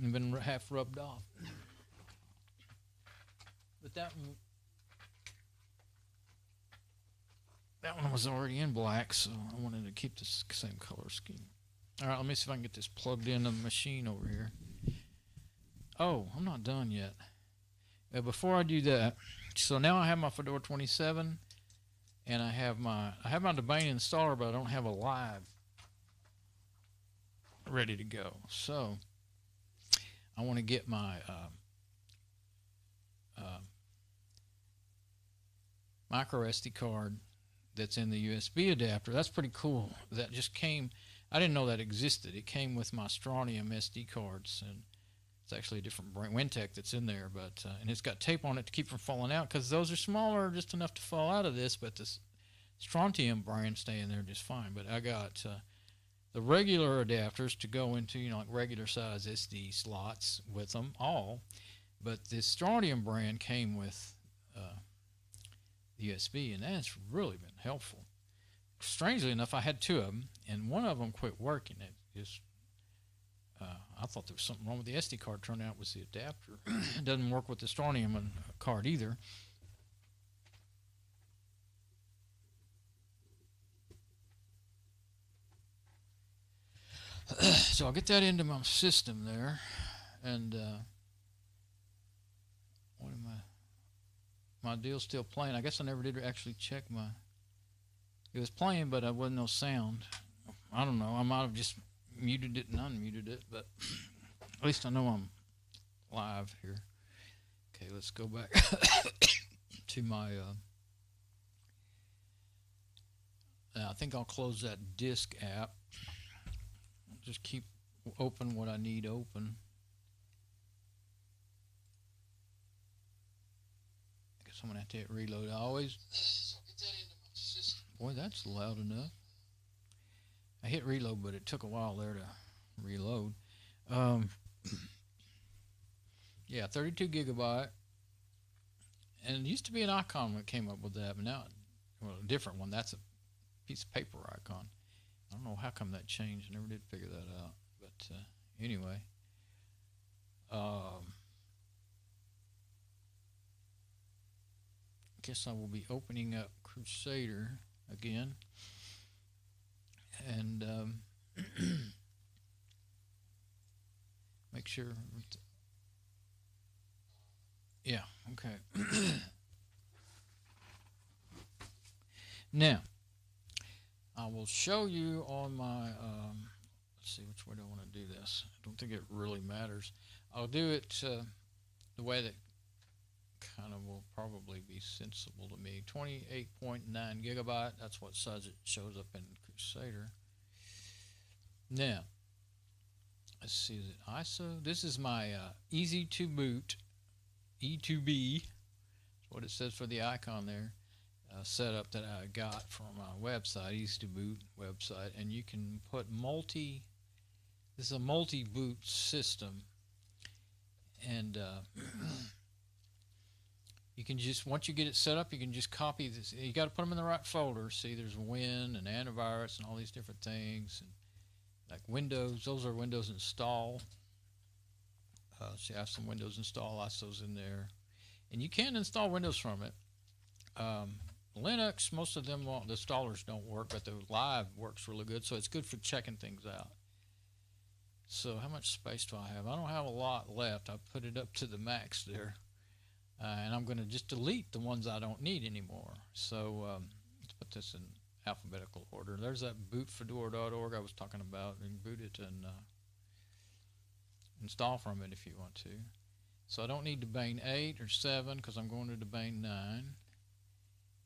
and been half rubbed off. But that one was already in black, so I wanted to keep the same color scheme. All right, let me see if I can get this plugged into the machine over here. Oh, I'm not done yet. Before I do that, so now I have my Fedora 27, and I have my Debian installer, but I don't have a live ready to go. So I want to get my micro SD card that's in the USB adapter. That's pretty cool. That just came. I didn't know that existed. It came with my Strontium SD cards, and it's actually a different brand, Wintec, that's in there, but and it's got tape on it to keep from falling out because those are smaller, just enough to fall out of this. But this Strontium brand stay in there just fine. But I got the regular adapters to go into, you know, like regular size SD slots with them all, but this Strontium brand came with USB, and that's really been helpful. Strangely enough, I had two of them, and one of them quit working. It just I thought there was something wrong with the SD card. Turned out it was the adapter. It doesn't work with the Strontium card either. So I'll get that into my system there, and what am my deal's still playing. I guess I never did actually check my. It was playing, but there wasn't no sound. I don't know. I might have just muted it and unmuted it, but at least I know I'm live here. Okay, let's go back to my. I think I'll close that disk app. Just keep open what I need open. I guess I'm gonna have to hit reload. I always. Boy, that's loud enough. I hit reload, but it took a while there to reload. Yeah, 32 gigabyte. And it used to be an icon that came up with that, but now well, a different one. That's a piece of paper icon. I don't know how come that changed. I never did figure that out. But anyway, guess I will be opening up Crusader again, and make sure. Yeah. Okay. Now, I will show you on my, let's see, which way do I want to do this? I don't think it really matters. I'll do it the way that kind of will probably be sensible to me. 28.9 gigabyte, that's what size it shows up in Crusader. Now, let's see, is it ISO? This is my Easy2Boot, E2B, that's what it says for the icon there. Setup that I got from my website, Easy2Boot website, and you can put this is a multi-boot system, and you can just, once you get it set up, you can just copy this. You got to put them in the right folder. See, there's Win and antivirus and all these different things, and like Windows, those are Windows install. See, I have some Windows install ISOs in there, and you can install Windows from it. Linux, most of them won't, the installers don't work, but the live works really good, so it's good for checking things out. So how much space do I have? I don't have a lot left. I put it up to the max there, and I'm going to just delete the ones I don't need anymore. So let's put this in alphabetical order. There's that bootfedora.org I was talking about. You can boot it and install from it if you want to. So I don't need domain 8 or 7 because I'm going to domain 9.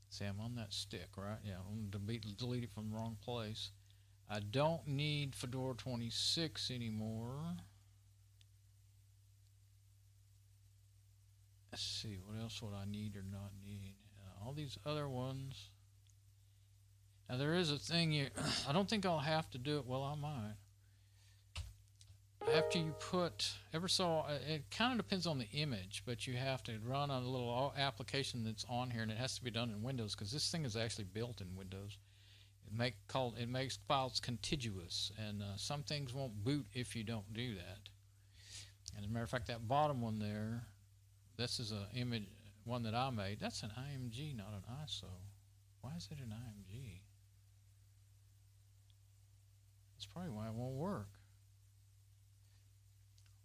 See, I'm on that stick, right? Yeah, I'm going to delete it from the wrong place. I don't need Fedora46 anymore. Let's see, what else would I need or not need? All these other ones. Now, there is a thing you, I don't think I'll have to do it. Well, I might. After you put, it kind of depends on the image, but you have to run a little application that's on here, and it has to be done in Windows because this thing is actually built in Windows. It makes files contiguous, and some things won't boot if you don't do that. And as a matter of fact, that bottom one there, this is an image, one that I made. That's an IMG, not an ISO. Why is it an IMG? That's probably why it won't work.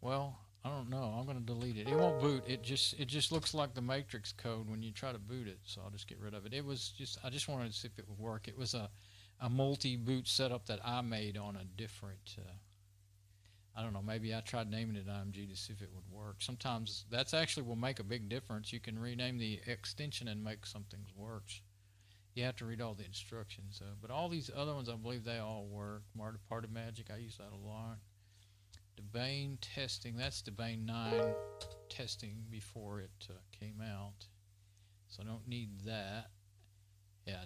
Well, I don't know. I'm going to delete it. It won't boot. It just looks like the matrix code when you try to boot it. So I'll just get rid of it. I just wanted to see if it would work. It was a multi-boot setup that I made on a different. I don't know. Maybe I tried naming it IMG to see if it would work. Sometimes that's actually will make a big difference. You can rename the extension and make some things work. You have to read all the instructions. But all these other ones, I believe they all work. Part of Magic, I use that a lot. Domain testing, that's domain 9 testing before it came out, so I don't need that. Yeah,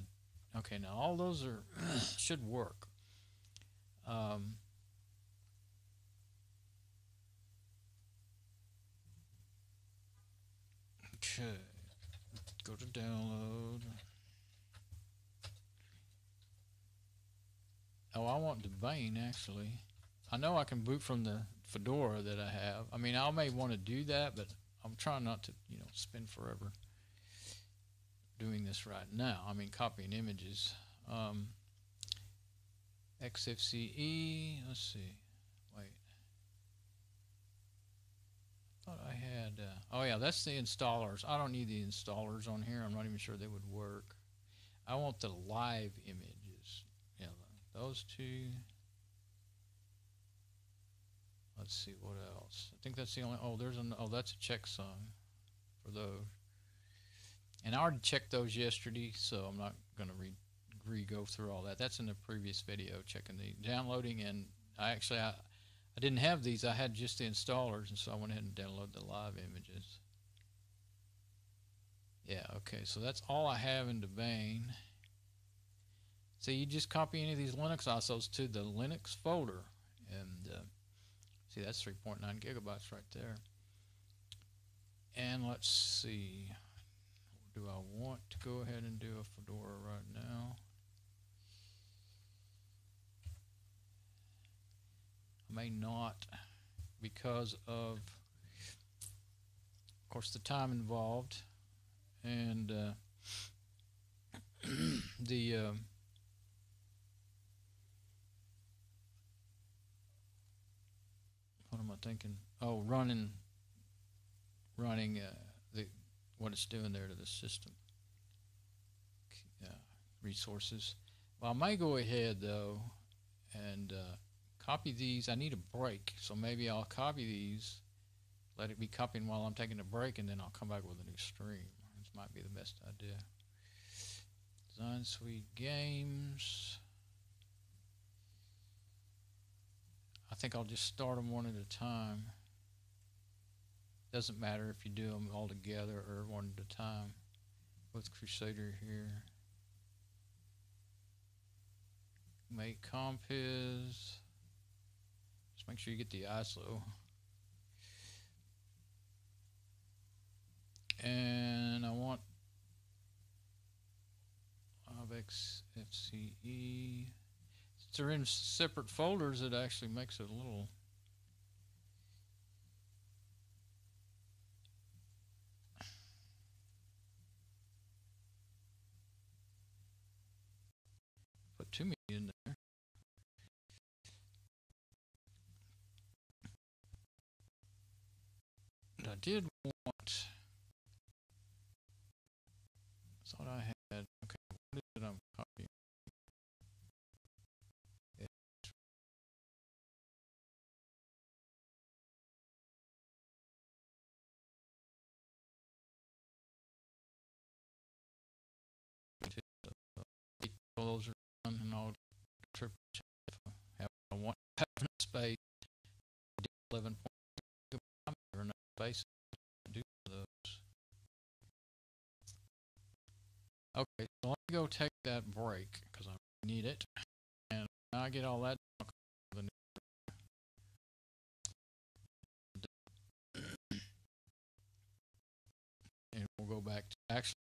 okay, now all those are should work. Okay, go to download. Oh, I want domain actually. I know I can boot from the Fedora that I have. I mean, I may want to do that, but I'm trying not to, spend forever doing this right now. I mean, copying images. XFCE, let's see. Wait. I thought I had, oh yeah, that's the installers. I don't need the installers on here. I'm not even sure they would work. I want the live images. Yeah, those two. Let's see what else. I think that's the only. Oh, that's a checksum for those. And I already checked those yesterday, so I'm not going to go through all that. That's in the previous video, checking the downloading. And I didn't have these. I had just the installers, and so I went ahead and downloaded the live images. Yeah. Okay. So that's all I have in domain. So you just copy any of these Linux ISOs to the Linux folder, and see, that's 3.9 gigabytes right there. And let's see, do I want to go ahead and do a Fedora right now? I may not, because of course, the time involved and the what am I thinking? Oh, running the what it's doing there to the system resources. Well, I may go ahead though and copy these. I need a break, so maybe I'll copy these, let it be copying while I'm taking a break, and then I'll come back with a new stream. This might be the best idea. Design Suite Games. I think I'll just start them one at a time. Doesn't matter if you do them all together or one at a time. With Crusader here. Make compiz. Just make sure you get the ISO. And I want FCE. Since they're in separate folders, it actually makes it a little put too many in there. But I did want, thought I had, okay, what is it I'm copying? Those are done, and I'll triple check if I want to have enough space. 11 or enough space to do those. Okay, so let me go take that break because I need it, and when I get all that done, and we'll go back to actually